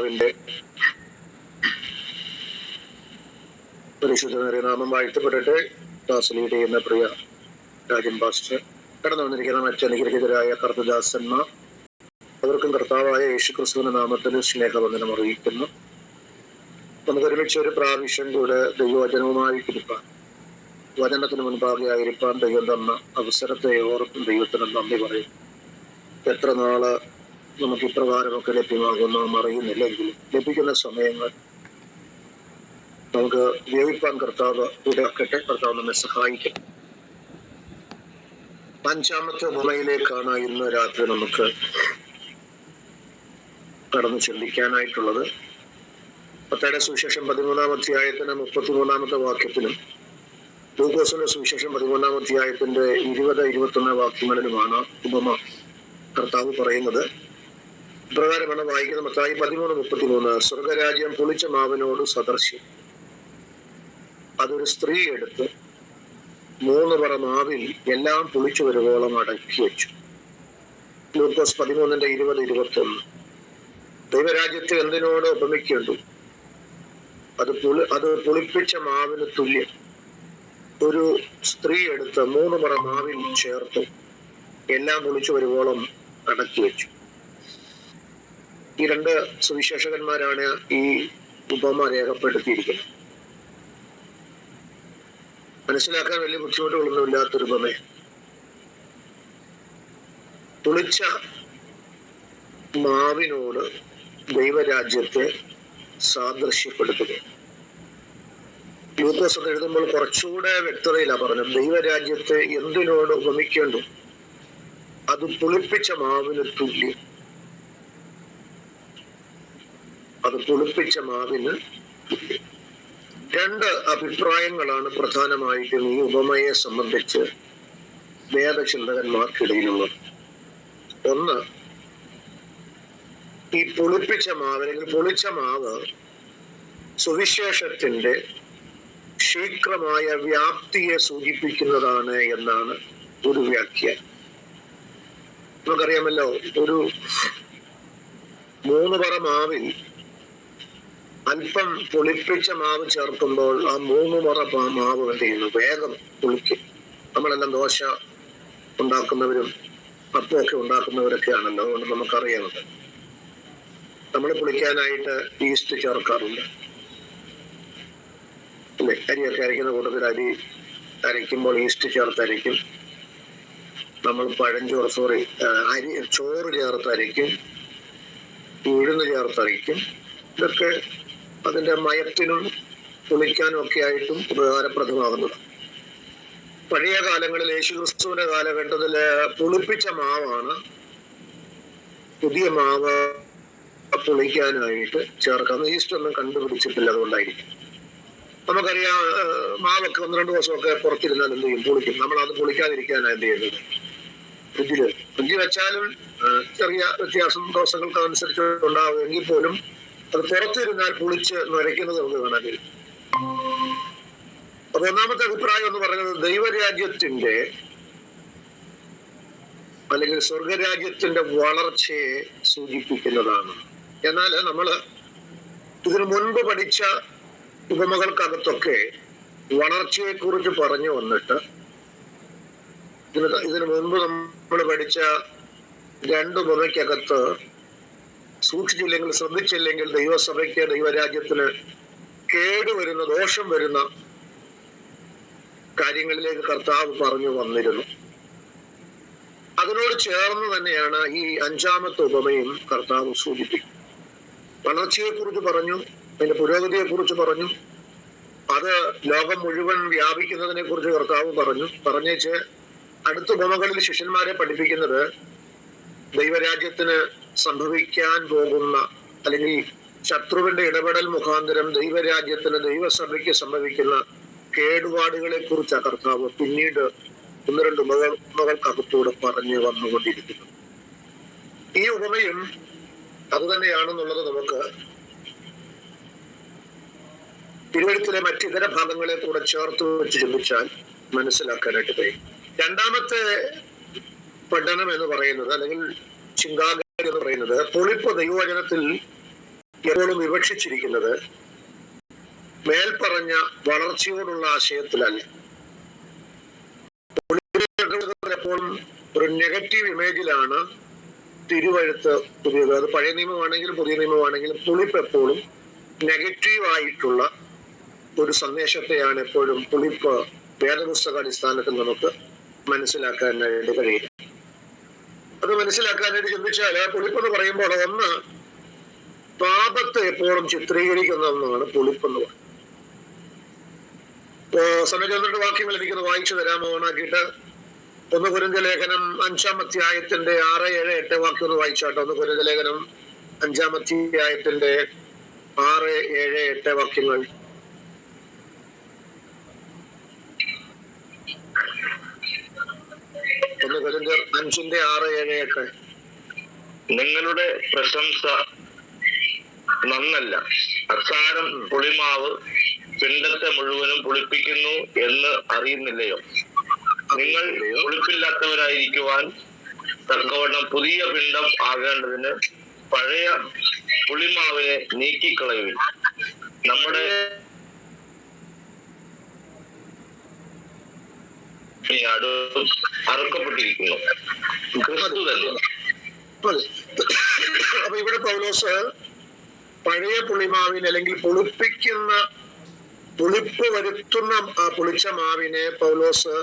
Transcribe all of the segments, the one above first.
കർത്താവിന്റെ പരിശുദ്ധ നാമം വാഴ്ത്തപ്പെടട്ടെ. ക്ലാസ് ലീഡ് ചെയ്യുന്ന പ്രിയ രാജൻ പാസ്റ്റർ, കടന്നു വന്നിരിക്കുന്ന മറ്റനുഗ്രഹിതരായ കർത്തദാസന്മാർ, അവർക്കും കർത്താവായ യേശുക്രിസ്തുവിന്റെ നാമത്തിൽ സ്നേഹവന്ദനം അറിയിക്കുന്നു. നമുക്ക് ഒരുമിച്ച് ഒരു പ്രാവശ്യം കൂടെ ദൈവവചനവുമായി ഇരിപ്പാൻ, വചനത്തിന് മുൻപാകെ ആയിരിക്കാൻ ദൈവം തന്ന അവസരത്തെ ഓർക്കും ദൈവത്തിന് നന്ദി പറയും. എത്ര നാള് നമുക്ക് ഇപ്രകാരമൊക്കെ ലഭ്യമാകുന്നു നാം അറിയുന്നില്ലെങ്കിലും ലഭിക്കുന്ന സമയങ്ങൾ നമുക്ക് ഉപയോഗിക്കാൻ കർത്താവ് ഇടയാക്കട്ടെ. കർത്താവ് നമ്മെ സഹായിക്കട്ടെ. അഞ്ചാമത്തെ ഉപമയിലേക്കാണ് ഇന്ന് രാത്രി നമുക്ക് കടന്നു ചിന്തിക്കാനായിട്ടുള്ളത്. മത്തായിയുടെ സുവിശേഷം 13-ാം അധ്യായത്തിന് 33-ാമത്തെ വാക്യത്തിലും ലൂക്കോസിന്റെ സുവിശേഷം 13-ാം അധ്യായത്തിന്റെ 20-21 വാക്യങ്ങളിലുമാണ് ഉപമ കർത്താവ് പറയുന്നത്. ഇപ്രകാരമാണ് വായിക്കുന്നത്. മത്തായി 13:33. സ്വർഗരാജ്യം പുളിച്ച മാവിനോട് സദൃശ്യം. അതൊരു സ്ത്രീ എടുത്ത് 3 പറ മാവിൽ എല്ലാം പുളിച്ചു വരുവോളം അടക്കി വെച്ചു. ലൂക്കോസ് 13:20-21. ദൈവരാജ്യത്തെ എന്തിനോട് ഉപമിക്കേണ്ടു? അത് പുളിപ്പിച്ച മാവിന് തുല്യം. ഒരു സ്ത്രീ എടുത്ത് 3 പറ മാവിൽ ചേർത്ത് എല്ലാം പുളിച്ചു വരുവോളം അടക്കി വെച്ചു. ഈ 2 സുവിശേഷകന്മാരാണ് ഈ ഉപമ രേഖപ്പെടുത്തിയിരിക്കുന്നത്. മനസ്സിലാക്കാൻ വലിയ ബുദ്ധിമുട്ടുകളൊന്നുമില്ലാത്തൊരു ഉപമ. പുളിച്ച മാവിനോട് ദൈവരാജ്യത്തെ സാദൃശ്യപ്പെടുത്തുക. ലൂക്കോസ് അത് എഴുതുമ്പോൾ കുറച്ചുകൂടെ വ്യക്തതയിലാണ് പറഞ്ഞത്. ദൈവരാജ്യത്തെ എന്തിനോട് ഉപമിക്കേണ്ടു? അത് പുളിപ്പിച്ച മാവിന് തുല്യം. അത് പുളിപ്പിച്ച മാവിന് തുല്യം. 2 അഭിപ്രായങ്ങളാണ് പ്രധാനമായിട്ടും ഈ ഉപമയെ സംബന്ധിച്ച് വേദചിന്തകന്മാർക്കിടയിലുള്ളത്. ഒന്ന്, ഈ പുളിപ്പിച്ച മാവ് അല്ലെങ്കിൽ പുളിച്ച മാവ് സുവിശേഷത്തിന്റെ ശീഘ്രമായ വ്യാപ്തിയെ സൂചിപ്പിക്കുന്നതാണ് എന്നാണ് ഒരു വ്യാഖ്യാനം. നമുക്കറിയാമല്ലോ, ഒരു 3 പറ മാവിൽ അല്പം പുളിപ്പിച്ച മാവ് ചേർക്കുമ്പോൾ ആ 3 പറ മാവ് എന്ത് ചെയ്യുന്നു? വേഗം പുളിക്കും. നമ്മളെല്ലാം ദോശ ഉണ്ടാക്കുന്നവരും അപ്പമൊക്കെ ഉണ്ടാക്കുന്നവരൊക്കെ ആണല്ലോ, അതുകൊണ്ട് നമുക്കറിയാവുന്നത്. നമ്മൾ പുളിക്കാനായിട്ട് ഈസ്റ്റ് ചേർക്കാറുണ്ട് അല്ലെ? അരിയൊക്കെ അരയ്ക്കുന്ന കൂട്ടത്തിൽ അരി അരയ്ക്കുമ്പോൾ ഈസ്റ്റ് ചേർത്തരയ്ക്കും. നമ്മൾ ചോറ് ചേർത്തരയ്ക്കും, ഉഴുന്ന് ചേർത്തരയ്ക്കും. ഇതൊക്കെ അതിന്റെ മയത്തിനും പുളിക്കാനും ഒക്കെ ആയിട്ടും ഉപകാരപ്രദമാകുന്നത്. പഴയ കാലങ്ങളിൽ യേശുക്രിസ്തുവിന്റെ കാലഘട്ടത്തില് പുളിപ്പിച്ച മാവാണ് പുതിയ മാവ് പുളിക്കാനായിട്ട് ചേർക്കുന്നത്. ഈസ്റ്റ് ഒന്നും കണ്ടുപിടിച്ചിട്ടില്ല, അതുകൊണ്ടായിരിക്കും. നമുക്കറിയാം, മാവൊക്കെ 1-2 ദിവസമൊക്കെ പുറത്തിരുന്നാൽ എന്ത് ചെയ്യും? പുളിക്കും. നമ്മൾ അത് പുളിക്കാതിരിക്കാനാണ് എന്ത് ചെയ്യുന്നത്? ഫ്രിഡ്ജിൽ വെച്ചാലും ചെറിയ വ്യത്യാസം ദിവസങ്ങൾക്ക് അനുസരിച്ച് ഉണ്ടാവും. എങ്കിൽ പോലും അത് പുറത്തിരുന്നാൽ പുളിച്ച് നരയ്ക്കുന്നത് നമുക്ക് കാണാൻ കഴിയും. അപ്പൊ ഒന്നാമത്തെ അഭിപ്രായം എന്ന് പറയുന്നത് ദൈവരാജ്യത്തിന്റെ അല്ലെങ്കിൽ സ്വർഗരാജ്യത്തിന്റെ വളർച്ചയെ സൂചിപ്പിക്കുന്നതാണ്. എന്നാൽ നമ്മൾ ഇതിനു മുൻപ് പഠിച്ച ഉപമകൾക്കകത്തൊക്കെ വളർച്ചയെ കുറിച്ച് പറഞ്ഞു വന്നിട്ട് ഇതിനു മുൻപ് നമ്മൾ പഠിച്ച 2 ഉപമയ്ക്കകത്ത് സൂക്ഷിച്ചില്ലെങ്കിൽ, ശ്രദ്ധിച്ചില്ലെങ്കിൽ ദൈവസഭയ്ക്ക്, ദൈവരാജ്യത്തിന് കേടുവരുന്ന, ദോഷം വരുന്ന കാര്യങ്ങളിലേക്ക് കർത്താവ് പറഞ്ഞു വന്നിരുന്നു. അതിനോട് ചേർന്ന് തന്നെയാണ് ഈ 5ാമത്തെ ഉപമയും കർത്താവ് സൂചിപ്പിക്കും. വളർച്ചയെ കുറിച്ച് പറഞ്ഞു, അതിന്റെ പുരോഗതിയെ കുറിച്ച് പറഞ്ഞു, അത് ലോകം മുഴുവൻ വ്യാപിക്കുന്നതിനെ കുറിച്ച് കർത്താവ് പറഞ്ഞേച്ച് അടുത്ത ഉപമകളിൽ ശിഷ്യന്മാരെ പഠിപ്പിക്കുന്നത് ദൈവരാജ്യത്തിന് സംഭവിക്കാൻ പോകുന്ന അല്ലെങ്കിൽ ശത്രുവിന്റെ ഇടപെടൽ മുഖാന്തരം ദൈവരാജ്യത്തിന്, ദൈവസഭയ്ക്ക് സംഭവിക്കുന്ന കേടുപാടുകളെ കുറിച്ച് കർത്താവ് പിന്നീട് 1-2 ഉപമകൾക്കകത്തൂടെ പറഞ്ഞു വന്നുകൊണ്ടിരിക്കുന്നു. ഈ ഉപമയും അതുതന്നെയാണെന്നുള്ളത് നമുക്ക് തിരുവഴുത്തിലെ മറ്റിതര ഭാഗങ്ങളെ കൂടെ ചേർത്ത് വെച്ച് ചിന്തിച്ചാൽ മനസ്സിലാക്കാനായിട്ട് കഴിയും. 2ാമത്തെ പഠനം എന്ന് പറയുന്നത് അല്ലെങ്കിൽ ചിന്താഗതി എന്ന് പറയുന്നത് പുളിപ്പ് ദൈവവചനത്തിൽ എപ്പോഴും വിവക്ഷിച്ചിരിക്കുന്നത് മേൽപ്പറഞ്ഞ വളർച്ചയോടുള്ള ആശയത്തിലല്ല. എപ്പോഴും ഒരു നെഗറ്റീവ് ഇമേജിലാണ് തിരുവഴുത്ത് പുതിയത്. അത് പഴയ നിയമമാണെങ്കിലും പുതിയ നിയമമാണെങ്കിലും പുളിപ്പ് എപ്പോഴും നെഗറ്റീവായിട്ടുള്ള ഒരു സന്ദേശത്തെയാണ് എപ്പോഴും പുളിപ്പ് വേദപുസ്തക അടിസ്ഥാനത്തിൽ നമുക്ക് മനസ്സിലാക്കാനായിട്ട് കഴിയും. അത് മനസ്സിലാക്കാനായിട്ട് ചിന്തിച്ചാൽ പുളിപ്പെന്ന് പറയുമ്പോൾ ഒന്ന് പാപത്തെ എപ്പോഴും ചിത്രീകരിക്കുന്ന ഒന്നാണ് പുളിപ്പെന്ന് പറയുന്നത്. സമയചന്ദ്രന്റെ വാക്യങ്ങൾ എനിക്കൊന്ന് വായിച്ചു തരാമോ? ഓണാക്കിയിട്ട് 1 കൊരിന്ത്യർ ലേഖനം 5-ാം അധ്യായത്തിന്റെ 6, 7, 8 വാക്യം ഒന്ന് വായിച്ചാട്ടോ. 1 കൊരിന്ത്യർ ലേഖനം 5-ാം അധ്യായത്തിന്റെ 6, 7, 8 വാക്യങ്ങൾ. കൊരിന്ത്യർ 5-ന്റെ 6, 7, 8. നിങ്ങളുടെ പ്രശംസ നന്നല്ല. അസാരം പുളിമാവ് പിണ്ടത്തെ മുഴുവനും പുളിപ്പിക്കുന്നു എന്ന് അറിയുന്നില്ലയോ? നിങ്ങൾ പുളിപ്പില്ലാത്തവരായിരിക്കുവാൻ തക്കവണ്ണം പുതിയ പിണ്ടം ആകേണ്ടതിന് പഴയ പുളിമാവിനെ നീക്കിക്കളയുവിൻ. നമ്മുടെ അറുക്കപ്പെട്ടിരിക്കുന്നു, ക്രിസ്തു തന്നെ. അപ്പൊ ഇവിടെ പൗലോസ് പഴയ പുളിമാവിനെ അല്ലെങ്കിൽ പുളിപ്പ് വരുത്തുന്ന പുളിച്ച മാവിനെ പൗലോസ്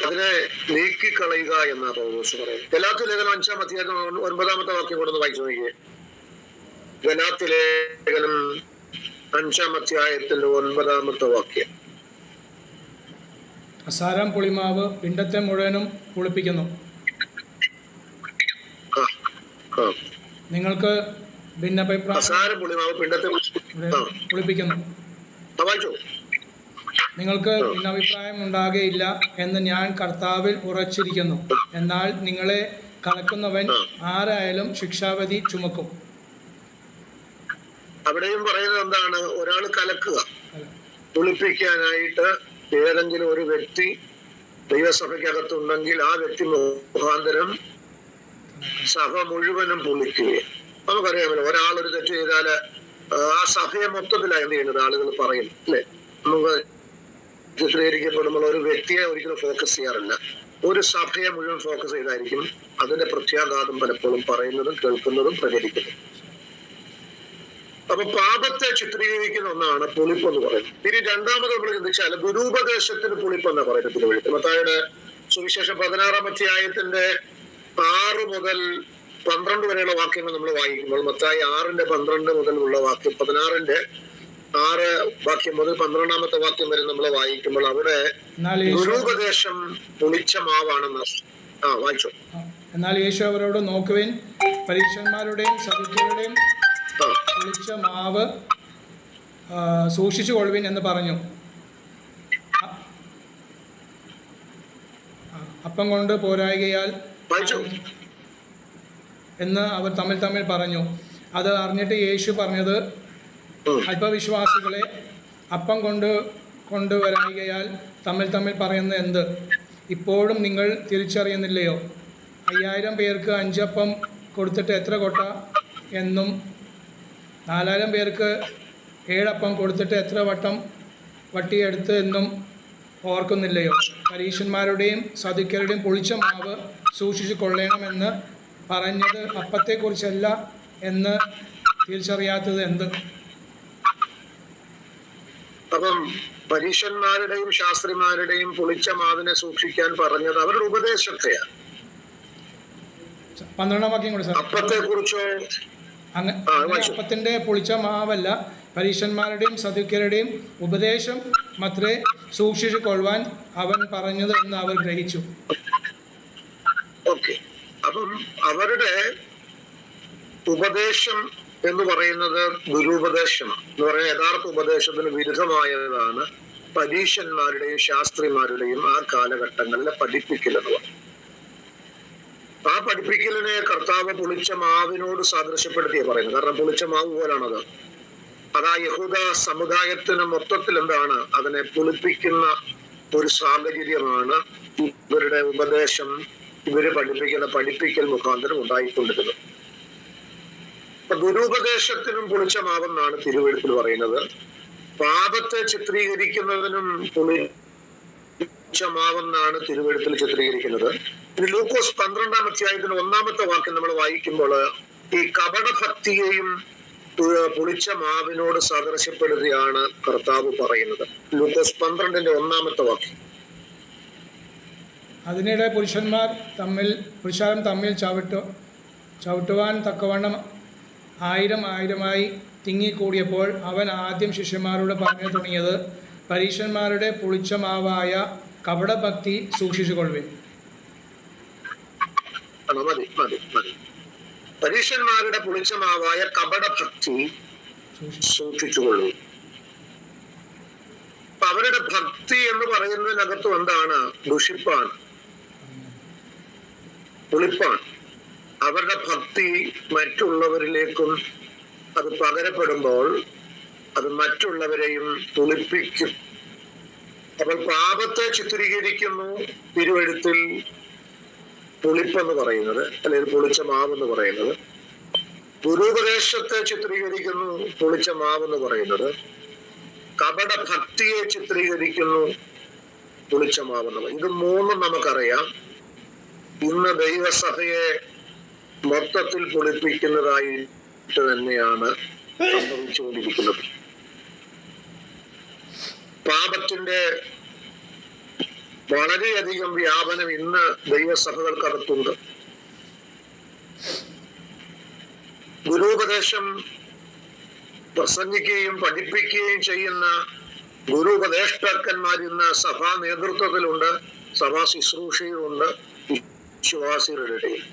അതിനെ നീക്കിക്കളയുക എന്നാ പൗലോസ് പറയുന്നത്. ഗലാത്യ ലേഖനം 5-ാം അധ്യായം 9-ാമത്തെ വാക്യം കൊണ്ടൊന്ന് വായിച്ചു നോക്കിയേ. ഗലാത്യ ലേഖനം 5-ാം അധ്യായത്തിന്റെ 9-ാമത്തെ വാക്യം. അസാരം പുളിമാവ് പിണ്ടത്തെ മുഴുവനും പുളിപ്പിക്കുന്നു. നിങ്ങൾക്ക് അസാരം പുളിമാവ് പിണ്ടത്തെ പുളിപ്പിക്കുന്നു. നിങ്ങൾക്ക് ഭിന്നാഭിപ്രായം ഉണ്ടാകുകയില്ല എന്ന് ഞാൻ കർത്താവിൽ ഉറച്ചിരിക്കുന്നു. എന്നാൽ നിങ്ങളെ കലക്കുന്നവൻ ആരായാലും ശിക്ഷാവിധി ചുമക്കും. അവിടെയും പറയുന്നത് എന്താണ്? ഒരാൾ കലക്കുക, പുളിപ്പിക്കാനായിട്ട് ഏതെങ്കിലും ഒരു വ്യക്തി ദൈവസഭയ്ക്കകത്തുണ്ടെങ്കിൽ ആ വ്യക്തി മുഖാന്തരം സഭ മുഴുവനും പുളിക്കുകയും. നമുക്കറിയാമല്ലോ, ഒരാളൊരു തെറ്റ് ചെയ്താല് ആ സഭയെ മൊത്തത്തിലാണ് എന്ത് ചെയ്യുന്നത് ആളുകൾ പറയും, അല്ലെ? നമുക്ക് ചിത്രീകരിക്കപ്പെടുമ്പോൾ ഒരു വ്യക്തിയെ ഒരിക്കലും ഫോക്കസ് ചെയ്യാറില്ല, ഒരു സഭയെ മുഴുവൻ ഫോക്കസ് ചെയ്തായിരിക്കും അതിന്റെ പ്രത്യാഘാതം പലപ്പോഴും പറയുന്നതും കേൾക്കുന്നതും പ്രചരിക്കുന്നതും. അപ്പൊ പാപത്തെ ചിത്രീകരിക്കുന്ന ഒന്നാണ് പുളിപ്പ് എന്ന് പറയുന്നത്. ഇനി രണ്ടാമത് നമ്മൾ ചിന്തിച്ചാൽ ദുരുപദേശത്തിന് പുളിപ്പ് എന്നാ പറയുന്നത് തിരുവഴുത്ത്. മത്തായിയുടെ സുവിശേഷം 16-ാം അധ്യായത്തിന്റെ 6 മുതൽ 12 വരെയുള്ള വാക്യങ്ങൾ നമ്മൾ വായിക്കുമ്പോൾ, മത്തായി 6-ന്റെ 12 മുതലുള്ള വാക്യം 16-ന്റെ 6 വാക്യം മുതൽ 12-ാമത്തെ വാക്യം വരെ നമ്മൾ വായിക്കുമ്പോൾ അവിടെ ദുരുപദേശം പുളിച്ച മാവാണെന്ന് വായിച്ചു. എന്നാൽ യേശു അവരോട്, നോക്കുവിൻ, പരീക്ഷന്മാരുടെയും സദുക്യരുടെയും പുളിച്ച മാവ് സൂക്ഷിച്ചു കൊള്ളുവിൻ എന്ന് പറഞ്ഞു. അപ്പം കൊണ്ട് പോരായികയാൽ എന്ന് അവർ തമ്മിൽ പറഞ്ഞു. അത് അറിഞ്ഞിട്ട് യേശു പറഞ്ഞത്, അല്പവിശ്വാസികളെ, അപ്പം കൊണ്ടുവരായികയാൽ തമ്മിൽ പറയുന്നത് എന്ത്? ഇപ്പോഴും നിങ്ങൾ തിരിച്ചറിയുന്നില്ലയോ? 5000 പേർക്ക് 5 അപ്പം കൊടുത്തിട്ട് എത്ര കൊട്ട എന്നും 4000 പേർക്ക് 7 അപ്പം കൊടുത്തിട്ട് എത്ര വട്ടം വട്ടിയെടുത്ത് എന്നും ഓർക്കുന്നില്ലയോ? പരീശന്മാരുടെയും സദുക്യരുടെയും പുളിച്ച മാവ് സൂക്ഷിച്ചു കൊള്ളണമെന്ന് പറഞ്ഞത് അപ്പത്തെക്കുറിച്ചല്ല എന്ന് തിരിച്ചറിയാത്തത് എന്ത്? അപ്പം പരീശന്മാരുടെയും ശാസ്ത്രിമാരുടെയും പുളിച്ച മാവിനെ സൂക്ഷിക്കാൻ പറഞ്ഞത് അവരുടെ ഉപദേശത്തെയാണ്. 12-ാം വാക്യം കൂടി സാർ. അപ്പത്തെ കുറിച്ചോ? അപ്പത്തിന്റെ പുളിച്ച മാവല്ല, പരീശന്മാരുടെയും സദുക്യരുടെയും ഉപദേശം മാത്രമേ സൂക്ഷിച്ചു കൊള്ളുവാൻ അവൻ പറഞ്ഞത് എന്ന് അവർ ഗ്രഹിച്ചു. ഓക്കെ, അപ്പം അവരുടെ ഉപദേശം എന്ന് പറയുന്നത് ദുരുപദേശം എന്ന് പറയുന്ന യഥാർത്ഥ ഉപദേശത്തിന് വിരുദ്ധമായതാണ് പരീശന്മാരുടെയും ശാസ്ത്രിമാരുടെയും ആ കാലഘട്ടങ്ങളിലെ പഠിപ്പിക്കലെന്ന് പറയും. ആ പഠിപ്പിക്കലിനെ കർത്താവ് പുളിച്ച മാവിനോട് സാദൃശ്യപ്പെടുത്തിയാണ് പറയുന്നത്. കാരണം പുളിച്ച മാവ് പോലാണത്. അതാ യഹൂദ സമുദായത്തിന് മൊത്തത്തിൽ എന്താണ് അതിനെ പുളിപ്പിക്കുന്ന ഒരു സാഹചര്യമാണ് ഇവരുടെ ഉപദേശം, ഇവര് പഠിപ്പിക്കൽ മുഖാന്തരം ഉണ്ടായിക്കൊണ്ടിരുന്നത്. അപ്പൊ ദുരുപദേശത്തിനും പുളിച്ച മാവെന്നാണ് തിരുവെഴുത്തിൽ പറയുന്നത്. പാപത്തെ ചിത്രീകരിക്കുന്നതിനും പുളിച്ച മാവെന്നാണ് തിരുവെഴുത്തിൽ ചിത്രീകരിക്കുന്നത്. ഇനി ലൂക്കോസ് 12-ാം അധ്യായത്തിന് 1-ാമത്തെ വാക്യം നമ്മൾ വായിക്കുമ്പോൾ ഈ കപടഭക്തിയെയും പുളിച്ച മാവിനോട് സദൃശ്യപ്പെടുകയാണ് കർത്താവ് പറയുന്നത്. ലൂക്കോസ് 12-ന്റെ 1-ാമത്തെ വാക്യം. അതിനിടെ പുരുഷാരം തമ്മിൽ ചവിട്ടുവാൻ തക്കവണ്ണം ആയിരമായി തിങ്ങിക്കൂടിയപ്പോൾ അവൻ ആദ്യം ശിഷ്യന്മാരോട് പറഞ്ഞു തുടങ്ങിയത്, പരീശന്മാരുടെ പുളിച്ച മാവായ കപടഭക്തി സൂക്ഷിച്ചുകൊള്ളുവിൻ. പരീശന്മാരുടെ പുളിച്ച മാവായ കപടഭക്തി സൂക്ഷിച്ചുകൊള്ളു. അപ്പൊ അവരുടെ ഭക്തി എന്ന് പറയുന്നതിനകത്തും എന്താണ്? ദുഷിപ്പാണ്, പുളിപ്പാണ്. അവരുടെ ഭക്തി മറ്റുള്ളവരിലേക്കും അത് പകരപ്പെടുമ്പോൾ അത് മറ്റുള്ളവരെയും പുളിപ്പിക്കും. അപ്പോൾ പാപത്തെ ചിത്രീകരിക്കുന്നു തിരുവെഴുത്തിൽ പുളിപ്പെന്ന് പറയുന്നത്, അല്ലെങ്കിൽ പുളിച്ച മാവെന്ന് പറയുന്നത്. ദുരുപദേശത്തെ ചിത്രീകരിക്കുന്നു പുളിച്ച മാവെന്ന് പറയുന്നത്. കപട ഭക്തിയെ ചിത്രീകരിക്കുന്നു പുളിച്ച മാവെന്ന് പറയുന്നത്. ഇത് മൂന്നും നമുക്കറിയാം ഇന്ന് ദൈവസഭയെ മൊത്തത്തിൽ പുളിപ്പിക്കുന്നതായിട്ട് തന്നെയാണ് സംഭവിച്ചുകൊണ്ടിരിക്കുന്നത്. പാപത്തിന്റെ വളരെയധികം വ്യാപനം ഇന്ന് ദൈവസഭകൾക്കകത്തുണ്ട്. ഗുരുപദേശം പ്രസംഗിക്കുകയും പഠിപ്പിക്കുകയും ചെയ്യുന്ന ഗുരുപദേഷ്ടാക്കന്മാർ ഇന്ന് സഭാ നേതൃത്വത്തിലുണ്ട്, സഭാ ശുശ്രൂഷയിലുണ്ട്, വിശ്വാസികളുടെ ഇടയിൽ.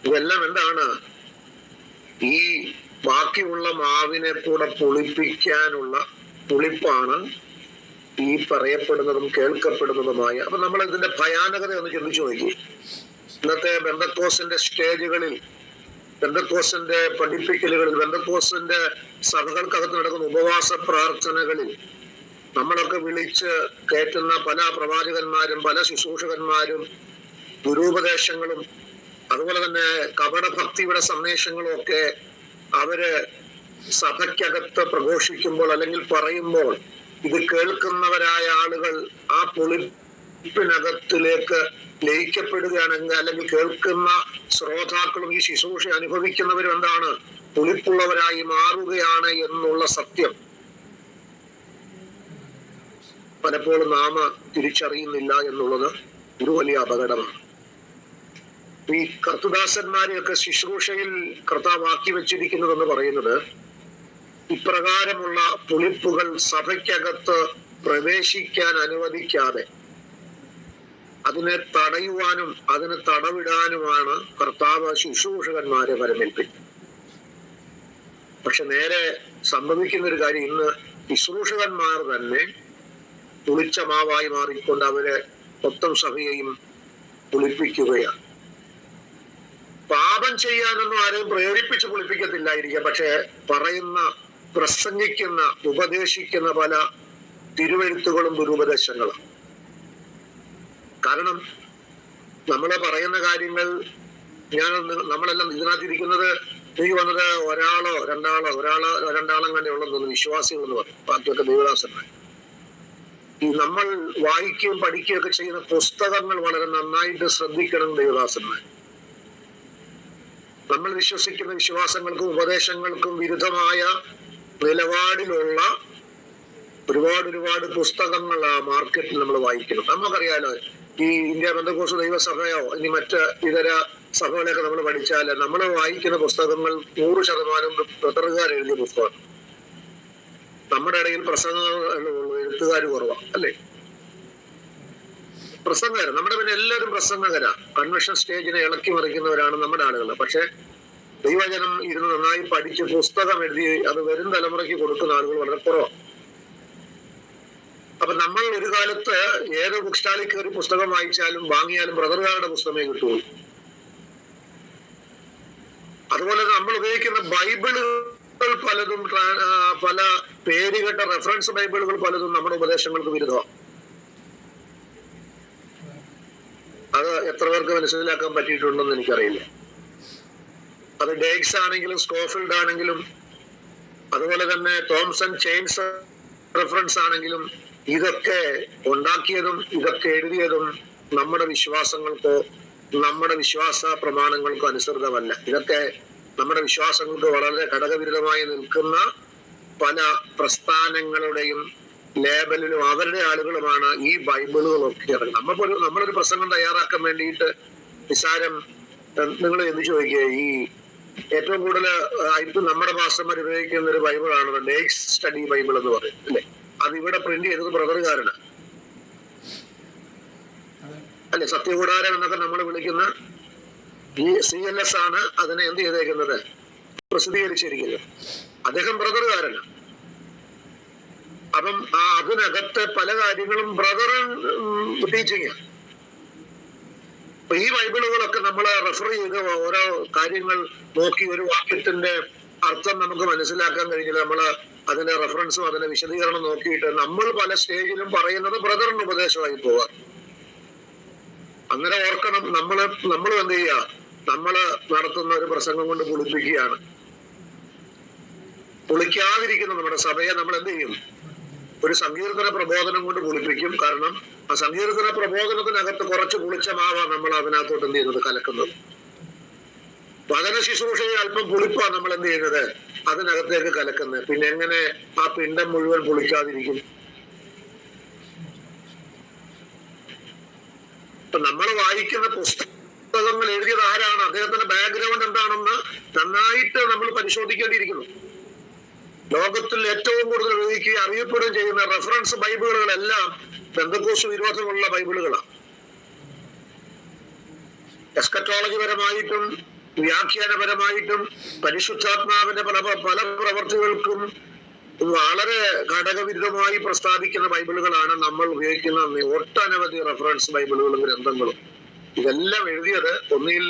ഇതെല്ലാം എന്താണ്? ഈ ബാക്കിയുള്ള മാവിനെ കൂടെ പുളിപ്പിക്കാനുള്ള പുളിപ്പാണ് ഈ പറയപ്പെടുന്നതും കേൾക്കപ്പെടുന്നതുമായ. അപ്പൊ നമ്മൾ ഇതിന്റെ ഭയാനകത ഒന്ന് ചിന്തിച്ചു നോക്കി. ഇന്നത്തെ ബെന്തക്കോസിന്റെ സ്റ്റേജുകളിൽ, ബെന്തക്കോസിന്റെ പഠിപ്പിക്കലുകളിൽ, ബെന്തക്കോസിന്റെ സഭകൾക്കകത്ത് നടക്കുന്ന ഉപവാസ പ്രാർത്ഥനകളിൽ നമ്മളൊക്കെ വിളിച്ച് കയറ്റുന്ന പല പ്രവാചകന്മാരും പല ശുശ്രൂഷകന്മാരും ഗുരുപദേശങ്ങളും അതുപോലെ തന്നെ കപടഭക്തിയുടെ സന്ദേശങ്ങളും ഒക്കെ അവര് സഭയ്ക്കകത്ത് പ്രഘോഷിക്കുമ്പോൾ അല്ലെങ്കിൽ പറയുമ്പോൾ ഇത് കേൾക്കുന്നവരായ ആളുകൾ ആ പുളിപ്പിനകത്തിലേക്ക് ലയിക്കപ്പെടുകയാണെങ്കിൽ, അല്ലെങ്കിൽ കേൾക്കുന്ന ശ്രോതാക്കളും ഈ ശുശ്രൂഷ അനുഭവിക്കുന്നവരും എന്താണ്? പുളിപ്പുള്ളവരായി മാറുകയാണ് എന്നുള്ള സത്യം പലപ്പോഴും നാം തിരിച്ചറിയുന്നില്ല എന്നുള്ളത് ഒരു വലിയ അപകടമാണ്. ഈ കർത്തദാസന്മാരെയൊക്കെ ശുശ്രൂഷയിൽ കർത്താവാക്കി വെച്ചിരിക്കുന്നതെന്ന് പറയുന്നത് ഇപ്രകാരമുള്ള പുളിപ്പുകൾ സഭയ്ക്കകത്ത് പ്രവേശിക്കാൻ അനുവദിക്കാതെ അതിനെ തടയുവാനും അതിന് തടവിടാനുമാണ് കർത്താവ് ശുശ്രൂഷകന്മാരെ വരമേൽപ്പിക്കുന്നത്. പക്ഷെ നേരെ സംഭവിക്കുന്ന ഒരു കാര്യം, ഇന്ന് ശുശ്രൂഷകന്മാർ തന്നെ പുളിച്ച മാവായി മാറിക്കൊണ്ട് അവരെ മൊത്തം സഭയെയും പുളിപ്പിക്കുകയാണ്. പാപം ചെയ്യാനൊന്നും ആരെയും പ്രേരിപ്പിച്ച് പുളിപ്പിക്കത്തില്ലായിരിക്കാം, പക്ഷെ പറയുന്ന, പ്രസംഗിക്കുന്ന, ഉപദേശിക്കുന്ന പല തിരുവെഴുത്തുകളും ദുരുപദേശങ്ങളും. കാരണം നമ്മൾ പറയുന്ന കാര്യങ്ങൾ, നമ്മളെല്ലാം ഇതിനകത്തിരിക്കുന്നത് നീ വന്നത് ഒരാളോ രണ്ടാളോ തന്നെ ഉള്ളതെന്ന് വിശ്വാസികൾ എന്ന് പറയും, ബാക്കിയൊക്കെ ദൈവദാസന്മാർ. ഈ നമ്മൾ വായിക്കുകയും പഠിക്കുകയും ഒക്കെ ചെയ്യുന്ന പുസ്തകങ്ങൾ വളരെ നന്നായിട്ട് ശ്രദ്ധിക്കണം ദൈവദാസന്മാർ. നമ്മൾ വിശ്വസിക്കുന്ന വിശ്വാസങ്ങൾക്കും ഉപദേശങ്ങൾക്കും വിരുദ്ധമായ നിലപാടിലുള്ള ഒരുപാട് പുസ്തകങ്ങൾ ആ മാർക്കറ്റിൽ നമ്മൾ വായിക്കണം. നമുക്കറിയാലോ, ഈ ഇന്ത്യ പെന്തക്കോസ്ത് ദൈവസഭയോ ഇനി മറ്റ് ഇതര സഭകളെയൊക്കെ നമ്മൾ പഠിച്ചാൽ നമ്മൾ വായിക്കുന്ന പുസ്തകങ്ങൾ 100% ബ്രദറുകാർ എഴുതിയ പുസ്തകം. നമ്മുടെ ഇടയിൽ എഴുത്തുകാർ കുറവാണ്, അല്ലേ? പ്രസംഗകര, നമ്മുടെ പിന്നെ എല്ലാവരും പ്രസംഗകരാ. കൺവെൻഷൻ സ്റ്റേജിനെ ഇളക്കി മറിക്കുന്നവരാണ് നമ്മുടെ ആളുകൾ. പക്ഷെ ദൈവജനം ഇരുന്ന് നന്നായി പഠിച്ച് പുസ്തകം എഴുതി അത് വരും തലമുറയ്ക്ക് കൊടുക്കുന്ന ആളുകൾ വളരെ കുറവാണ്. അപ്പൊ നമ്മൾ ഒരു കാലത്ത് ഏത് ബുക്ക് സ്റ്റാളിൽ കയറി പുസ്തകം വാങ്ങിച്ചാലും വാങ്ങിയാലും ബ്രദറുകാരുടെ പുസ്തകമേ കിട്ടുള്ളൂ. അതുപോലെ നമ്മൾ ഉപയോഗിക്കുന്ന ബൈബിള് പലതും പല പേരുകെട്ട റെഫറൻസ് ബൈബിളുകൾ പലതും നമ്മുടെ ഉപദേശങ്ങൾക്ക് വിരുദ്ധമാണ്. അത് എത്ര പേർക്ക് മനസ്സിലാക്കാൻ പറ്റിയിട്ടുണ്ടെന്ന് എനിക്കറിയില്ല. അത് ഡേക്സ് ആണെങ്കിലും സ്കോഫിൽഡ് ആണെങ്കിലും അതുപോലെ തന്നെ തോംസൺ ചെയിൻസ് റെഫറൻസ് ആണെങ്കിലും ഇതൊക്കെ ഉണ്ടാക്കിയതും ഇതൊക്കെ എഴുതിയതും നമ്മുടെ വിശ്വാസങ്ങൾക്കോ നമ്മുടെ വിശ്വാസ പ്രമാണങ്ങൾക്കോ അനുസൃതമല്ല. ഇതൊക്കെ നമ്മുടെ വിശ്വാസങ്ങൾക്ക് വളരെ ഘടകവിരുദ്ധമായി നിൽക്കുന്ന പല പ്രസ്ഥാനങ്ങളുടെയും ലേബലിലും അവരുടെ ആളുകളുമാണ് ഈ ബൈബിളുകളൊക്കെ ഇറങ്ങുന്നത്. നമ്മളൊരു പ്രസംഗം തയ്യാറാക്കാൻ വേണ്ടിയിട്ട് നിസാരം നിങ്ങൾ എന്ത് ചോദിക്കുക, ഈ ഏറ്റവും കൂടുതൽ ഇപ്പം നമ്മുടെ മാസ്റ്റർമാർ ഉപയോഗിക്കുന്ന ഒരു ബൈബിളാണ് ഡേക്സ് സ്റ്റഡി ബൈബിൾ എന്ന് പറയും, അല്ലെ? അത് ഇവിടെ പ്രിന്റ് ചെയ്തത് ബ്രദറുകാരനാണ്, അല്ലെ? സത്യകൂടാരം എന്നൊക്കെ നമ്മൾ വിളിക്കുന്ന ഈ CLS ആണ് അതിനെ എന്ത് ചെയ്തേക്കുന്നത്, പ്രസിദ്ധീകരിച്ചിരിക്കുന്നത്. അദ്ദേഹം ബ്രദറുകാരനാണ്. അപ്പം അതിനകത്ത് പല കാര്യങ്ങളും ബ്രദർ ടീച്ചിങ്. അപ്പൊ ഈ ബൈബിളുകളൊക്കെ നമ്മൾ റെഫർ ചെയ്ത് ഓരോ കാര്യങ്ങൾ നോക്കി ഒരു വാക്യത്തിന്റെ അർത്ഥം നമുക്ക് മനസ്സിലാക്കാൻ കഴിഞ്ഞില്ല. നമ്മൾ അതിന്റെ റെഫറൻസും അതിന്റെ വിശദീകരണം നോക്കിയിട്ട് നമ്മൾ പല സ്റ്റേജിലും പറയുന്നത് ബ്രദറിന് ഉപദേശമായി പോവാം. അന്നേരം ഓർക്കണം, നമ്മൾ എന്ത് ചെയ്യുക, നമ്മള് നടത്തുന്ന ഒരു പ്രസംഗം കൊണ്ട് പൊളിപ്പിക്കുകയാണ്. പൊളിക്കാതിരിക്കുന്ന നമ്മുടെ സഭയെ നമ്മൾ എന്ത് ചെയ്യും, ഒരു സങ്കീർത്തന പ്രബോധനം കൊണ്ട് പൊളിപ്പിക്കും. കാരണം ആ സങ്കീർത്തന പ്രബോധനത്തിനകത്ത് കുറച്ച് പുളിച്ചമാവാ നമ്മൾ അതിനകത്തോട്ട് എന്ത് ചെയ്യുന്നത്, കലക്കുന്നത്. വചന ശുശ്രൂഷയെ അല്പം പുളിപ്പാ നമ്മൾ എന്ത് ചെയ്യുന്നത്, അതിനകത്തേക്ക് കലക്കുന്നത്. പിന്നെ എങ്ങനെ ആ പിണ്ടം മുഴുവൻ പൊളിക്കാതിരിക്കും? ഇപ്പൊ നമ്മൾ വായിക്കുന്ന പുസ്തകങ്ങൾ എഴുതിയത് ആരാണ്, അദ്ദേഹത്തിന്റെ ബാക്ക്ഗ്രൗണ്ട് എന്താണെന്ന് നന്നായിട്ട് നമ്മൾ പരിശോധിക്കേണ്ടിയിരിക്കുന്നു. ലോകത്തിൽ ഏറ്റവും കൂടുതൽ ഉപയോഗിക്കുകയും അറിയപ്പെടുകയും ചെയ്യുന്ന റെഫറൻസ് ബൈബിളുകളെല്ലാം പെന്തക്കോസ്ത് വിരോധമുള്ള ബൈബിളുകളാണ്. എസ്കറ്റോളജി പരമായിട്ടും വ്യാഖ്യാനപരമായിട്ടും പരിശുദ്ധാത്മാവിന്റെ പല പ്രവർത്തികൾക്കും വളരെ ഘടകവിരുദ്ധമായി പ്രസ്താവിക്കുന്ന ബൈബിളുകളാണ് നമ്മൾ ഉപയോഗിക്കുന്ന ഒട്ടനവധി റെഫറൻസ് ബൈബിളുകളും ഗ്രന്ഥങ്ങളും. ഇതെല്ലാം എഴുതിയത് ഒന്നിൽ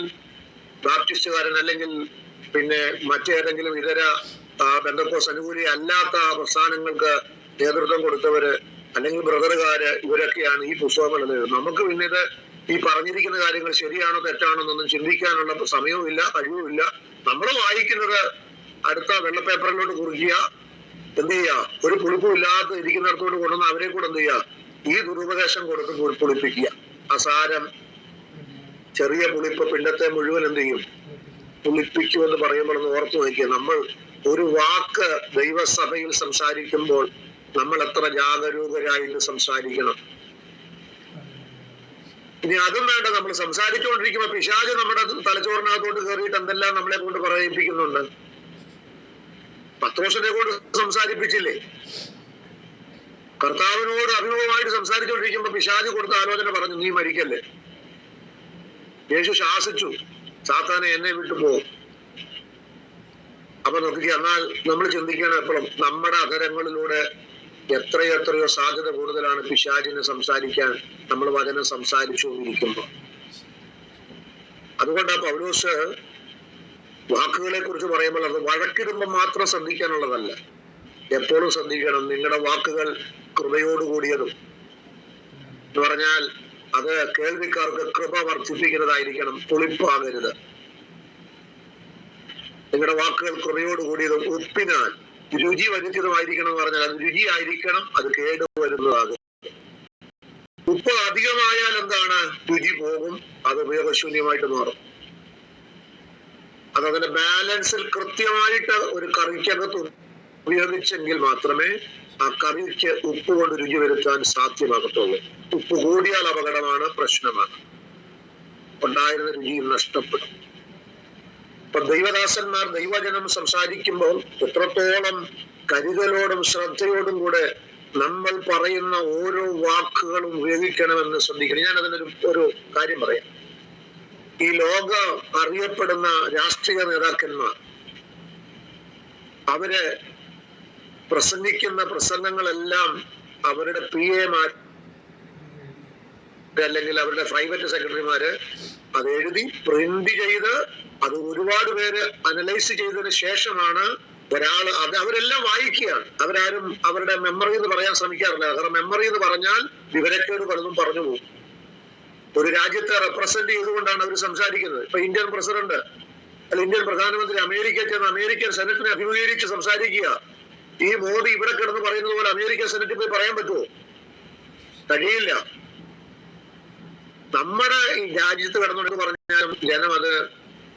ബാപ്റ്റിസ്റ്റുകാരൻ, അല്ലെങ്കിൽ പിന്നെ മറ്റേതെങ്കിലും ഇതര പെന്തക്കോസ്ത് അനുകൂലി അല്ലാത്ത പ്രസ്ഥാനങ്ങൾക്ക് നേതൃത്വം കൊടുത്തവര്, അല്ലെങ്കിൽ ബ്രദറുകാര്, ഇവരൊക്കെയാണ് ഈ പുസ്തകങ്ങൾ എഴുതുന്നത്. നമുക്ക് പിന്നെ ഇത് ഈ പറഞ്ഞിരിക്കുന്ന കാര്യങ്ങൾ ശരിയാണോ തെറ്റാണോ എന്നൊന്നും ചിന്തിക്കാനുള്ള സമയവുമില്ല, കഴിവുമില്ല. നമ്മൾ വായിക്കുന്നത് അടുത്ത വെള്ളപ്പേപ്പറിലോട്ട് കുറിക്കുക, എന്ത് ചെയ്യുക, ഒരു പുളിപ്പും ഇല്ലാത്ത ഇരിക്കുന്നിടത്തോട്ട് കൊണ്ടുവന്ന് അവരെ കൂടെ എന്ത് ചെയ്യുക, ഈ ദുരുപദേശം കൊടുത്ത് പുളിപ്പിക്കുക. അസാരം ചെറിയ പുളിപ്പ് പിണ്ടത്തെ മുഴുവൻ എന്ത് ചെയ്യും, പുളിപ്പിക്കുമെന്ന് പറയുമ്പോൾ ഓർത്തു വയ്ക്കുക. നമ്മൾ ഒരു വാക്ക് ദൈവസഭയിൽ സംസാരിക്കുമ്പോൾ നമ്മൾ എത്ര ജാഗരൂകരായിട്ട് സംസാരിക്കണം. ഇനി അതും വേണ്ട, നമ്മൾ സംസാരിച്ചുകൊണ്ടിരിക്കുമ്പോ പിശാച് നമ്മുടെ തലച്ചോറിനകത്തോട്ട് കയറിയിട്ട് എന്തെല്ലാം നമ്മളെ കൊണ്ട് പറയിപ്പിക്കുന്നുണ്ട്. പത്രോസിനെ കൊണ്ട് സംസാരിപ്പിച്ചില്ലേ? കർത്താവിനോട് അഭിമുഖമായിട്ട് സംസാരിച്ചുകൊണ്ടിരിക്കുമ്പോ പിശാച് കൊടുത്ത ആലോചന പറഞ്ഞു, നീ മരിക്കല്ലേ. യേശു ശാസിച്ചു, സാത്താനെ എന്നെ വിട്ടു പോകും. അപ്പൊ നോക്കിക്കുക, എന്നാൽ നമ്മൾ ചിന്തിക്കണം എപ്പോഴും നമ്മുടെ അധരങ്ങളിലൂടെ എത്രയോ സാധ്യത കൂടുതലാണ് പിശാചിനെ സംസാരിക്കാൻ നമ്മൾ വചനം സംസാരിച്ചുകൊണ്ടിരിക്കുമ്പോൾ. അതുകൊണ്ടാണ് പൗലോസ് വാക്കുകളെ കുറിച്ച് പറയുമ്പോൾ അത് വഴക്കിടുമ്പോൾ മാത്രം ശ്രദ്ധിക്കാനുള്ളതല്ല, എപ്പോഴും ശ്രദ്ധിക്കണം. നിങ്ങളുടെ വാക്കുകൾ കൃപയോടുകൂടിയതും എന്ന് പറഞ്ഞാൽ അത് കേൾവിക്കാർക്ക് കൃപ വർദ്ധിപ്പിക്കുന്നതായിരിക്കണം, പുളിപ്പാകരുത്. നിങ്ങളുടെ വാക്കുകൾ കൃപയോടുകൂടിയതും ഉപ്പിനാൽ രുചി വരുത്തിയതുമായിരിക്കണം എന്ന് പറഞ്ഞാൽ അത് രുചിയായിരിക്കണം, അത് കേടുവരുന്നതാകും. ഉപ്പ് അധികമായാൽ എന്താണ്, രുചി പോകും, അത് ഉപയോഗശൂന്യമായിട്ട് മാറും. അതതിന്റെ ബാലൻസിൽ കൃത്യമായിട്ട് ഒരു കറിക്കകത്ത് ഉപയോഗിച്ചെങ്കിൽ മാത്രമേ ആ കറിക്ക് ഉപ്പ് കൊണ്ട് രുചി വരുത്താൻ സാധ്യമാകത്തുള്ളൂ. ഉപ്പ് കൂടിയാൽ അപകടമാണ്, പ്രശ്നമാണ്, ഉണ്ടായിരുന്ന രുചിയും നഷ്ടപ്പെടും. ഇപ്പൊ ദൈവദാസന്മാർ ദൈവജനം സംസാരിക്കുമ്പോൾ എത്രത്തോളം കരുതലോടും ശ്രദ്ധയോടും കൂടെ നമ്മൾ പറയുന്ന ഓരോ വാക്കുകളും ഉപയോഗിക്കണമെന്ന് ശ്രദ്ധിക്കണം. ഞാൻ അതിനൊരു കാര്യം പറയാം. ഈ ലോക അറിയപ്പെടുന്ന രാഷ്ട്രീയ നേതാക്കന്മാർ അവര് പ്രസംഗിക്കുന്ന പ്രസംഗങ്ങളെല്ലാം അവരുടെ PA അല്ലെങ്കിൽ അവരുടെ പ്രൈവറ്റ് സെക്രട്ടറിമാര് അത് എഴുതി പ്രിന്റ് ചെയ്ത് അത് ഒരുപാട് പേര് അനലൈസ് ചെയ്തതിന് ശേഷമാണ് അവരെല്ലാം വായിക്കുകയാണ്. അവരാരും അവരുടെ മെമ്മറി എന്ന് പറയാൻ ശ്രമിക്കാറില്ല. കാരണം മെമ്മറി എന്ന് പറഞ്ഞാൽ വിവരക്കേട് പലതും പറഞ്ഞു പോകും. ഒരു രാജ്യത്തെ റെപ്രസെന്റ് ചെയ്തുകൊണ്ടാണ് അവർ സംസാരിക്കുന്നത്. ഇപ്പൊ ഇന്ത്യൻ പ്രസിഡന്റ് അല്ല ഇന്ത്യൻ പ്രധാനമന്ത്രി അമേരിക്കയിൽ ചെന്ന് അമേരിക്കൻ സെനറ്റിനെ അഭിമുഖീകരിച്ച് സംസാരിക്കുക. ഈ മോദി ഇവിടെ കിടന്ന് പറയുന്നത് പോലെ അമേരിക്കൻ സെനറ്റിൽ പോയി പറയാൻ പറ്റുമോ? കഴിയില്ല. നമ്മുടെ ഈ രാജ്യത്ത് കിടന്നുകൊണ്ട് പറഞ്ഞാലും ജനം അത്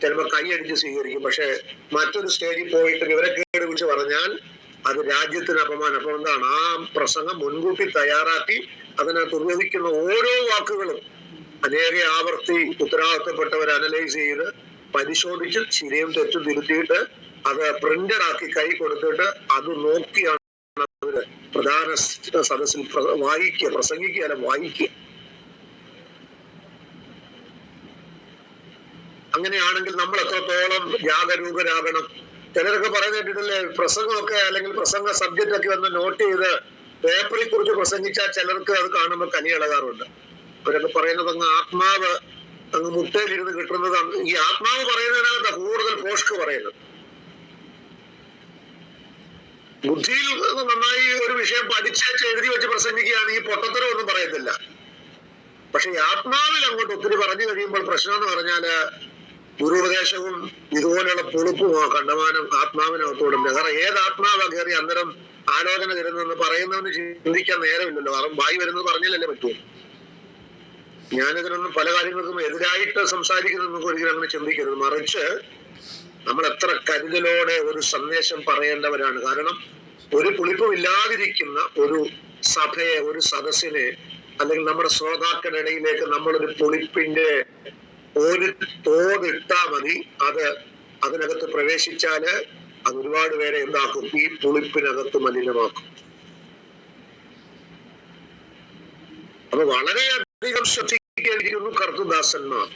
ചിലപ്പോൾ കൈയടിച്ച് സ്വീകരിക്കും. പക്ഷെ മറ്റൊരു സ്റ്റേജിൽ പോയിട്ട് വിവരക്കേട് വിളിച്ച് പറഞ്ഞാൽ അത് രാജ്യത്തിന് അപമാനം. അപ്പൊ എന്താണ്, ആ പ്രസംഗം മുൻകൂട്ടി തയ്യാറാക്കി അതിനകത്ത് ഉപയോഗിക്കുന്ന ഓരോ വാക്കുകളും അനേക ആവർത്തി ഉത്തരവാദിത്തപ്പെട്ടവർ അനലൈസ് ചെയ്ത് പരിശോധിച്ച് ശരിയും തെറ്റും തിരുത്തിയിട്ട് അത് പ്രിന്റഡ് ആക്കി കൈ കൊടുത്തിട്ട് അത് നോക്കിയാണ് അവര് പ്രധാന സദസ്സിൽ പ്രസംഗിക്കുക വായിക്കുക. അങ്ങനെയാണെങ്കിൽ നമ്മൾ എത്രത്തോളം ജാഗരൂകരാകണം. ചിലരൊക്കെ പറയുന്ന കേട്ടിട്ടില്ലേ, പ്രസംഗമൊക്കെ അല്ലെങ്കിൽ പ്രസംഗ സബ്ജക്റ്റ് ഒക്കെ വന്ന് നോട്ട് ചെയ്ത് പേപ്പറിൽ കുറിച്ച് പ്രസംഗിച്ചാൽ ചിലർക്ക് അത് കാണുമ്പോൾ കനി ഇളകാറുണ്ട്. അവരൊക്കെ പറയുന്നത് അങ്ങ് ആത്മാവ് അങ്ങ് മുട്ടയിലിരുന്ന് കിട്ടുന്നതാണ്. ഈ ആത്മാവ് പറയുന്നതിനകത്ത് കൂടുതൽ പോഷ്ക്ക് പറയുന്നത്. ബുദ്ധിയിൽ നന്നായി ഒരു വിഷയം പഠിച്ചേച്ച് എഴുതി വെച്ച് പ്രസംഗിക്കുകയാണെങ്കിൽ പൊട്ടത്തരം ഒന്നും പറയത്തില്ല. പക്ഷെ ഈ ആത്മാവിൽ അങ്ങോട്ട് ഒത്തിരി പറഞ്ഞു കഴിയുമ്പോൾ പ്രശ്നം എന്ന് പറഞ്ഞാല് ഗുരുപദേശവും ഇതുപോലെയുള്ള പൊളുപ്പുമോ കണ്ടമാനം ആത്മാവിനകത്തോടും. കാരണം ഏത് ആത്മാവാ കയറി അന്നേരം ആലോചന തരുന്നെന്ന് പറയുന്നവന് ചിന്തിക്കാൻ നേരമില്ലല്ലോ. കാരണം വായി വരുന്നത് പറഞ്ഞാലല്ലേ പറ്റൂ. ഞാനിതിനൊന്നും പല കാര്യങ്ങൾക്കും എതിരായിട്ട് സംസാരിക്കുന്നതൊന്നും ഒരിക്കലും അങ്ങനെ ചിന്തിക്കരുത്. മറിച്ച് നമ്മൾ എത്ര കരുതലോടെ ഒരു സന്ദേശം പറയേണ്ടവരാണ്. കാരണം ഒരു പുളിപ്പും ഇല്ലാതിരിക്കുന്ന ഒരു സഭയെ, ഒരു സദസ്സിനെ, അല്ലെങ്കിൽ നമ്മുടെ ശ്രോതാക്കളുടെ ഇടയിലേക്ക് നമ്മളൊരു പുളിപ്പിന്റെ ഒരു തോതിട്ടാ മതി. അതിനകത്ത് പ്രവേശിച്ചാല് അത് ഒരുപാട് പേരെ എന്താക്കും, ഈ പുളിപ്പിനകത്ത് മലിനമാക്കും. അപ്പൊ വളരെയധികം ശ്രദ്ധിക്കേണ്ടിയിരിക്കുന്നു കർത്തൃദാസന്മാർ.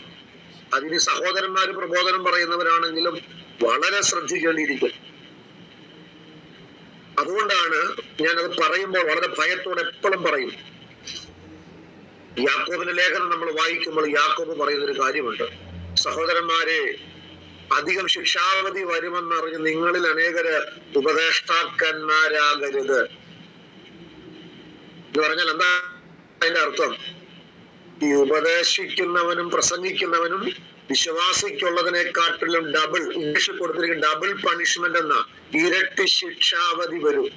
അതിന് സഹോദരന്മാര് പ്രബോധനം പറയുന്നവരാണെങ്കിലും വളരെ ശ്രദ്ധിക്കേണ്ടിയിരിക്കും. അതുകൊണ്ടാണ് ഞാനത് പറയുമ്പോൾ വളരെ ഭയത്തോടെ എപ്പോഴും പറയും. യാക്കോബിന്റെ ലേഖനം നമ്മൾ വായിക്കുമ്പോൾ യാക്കോബ് പറയുന്നൊരു കാര്യമുണ്ട്. സഹോദരന്മാരെ, അധികം ശിക്ഷാവധി വരുമെന്നറിഞ്ഞ് നിങ്ങളിൽ അനേകര് ഉപദേഷ്ടാക്കന്മാരാകരുത് എന്ന് പറഞ്ഞാൽ എന്താ അതിന്റെ അർത്ഥം? ഈ ഉപദേശിക്കുന്നവനും പ്രസംഗിക്കുന്നവനും വിശ്വാസിക്കുള്ളതിനെക്കാട്ടിലും ഡബിൾ, ഇംഗ്ലീഷിൽ കൊടുത്തിരിക്കുന്ന ഡബിൾ പണിഷ്മെന്റ് എന്ന ഇരട്ടി ശിക്ഷാവധി വരും.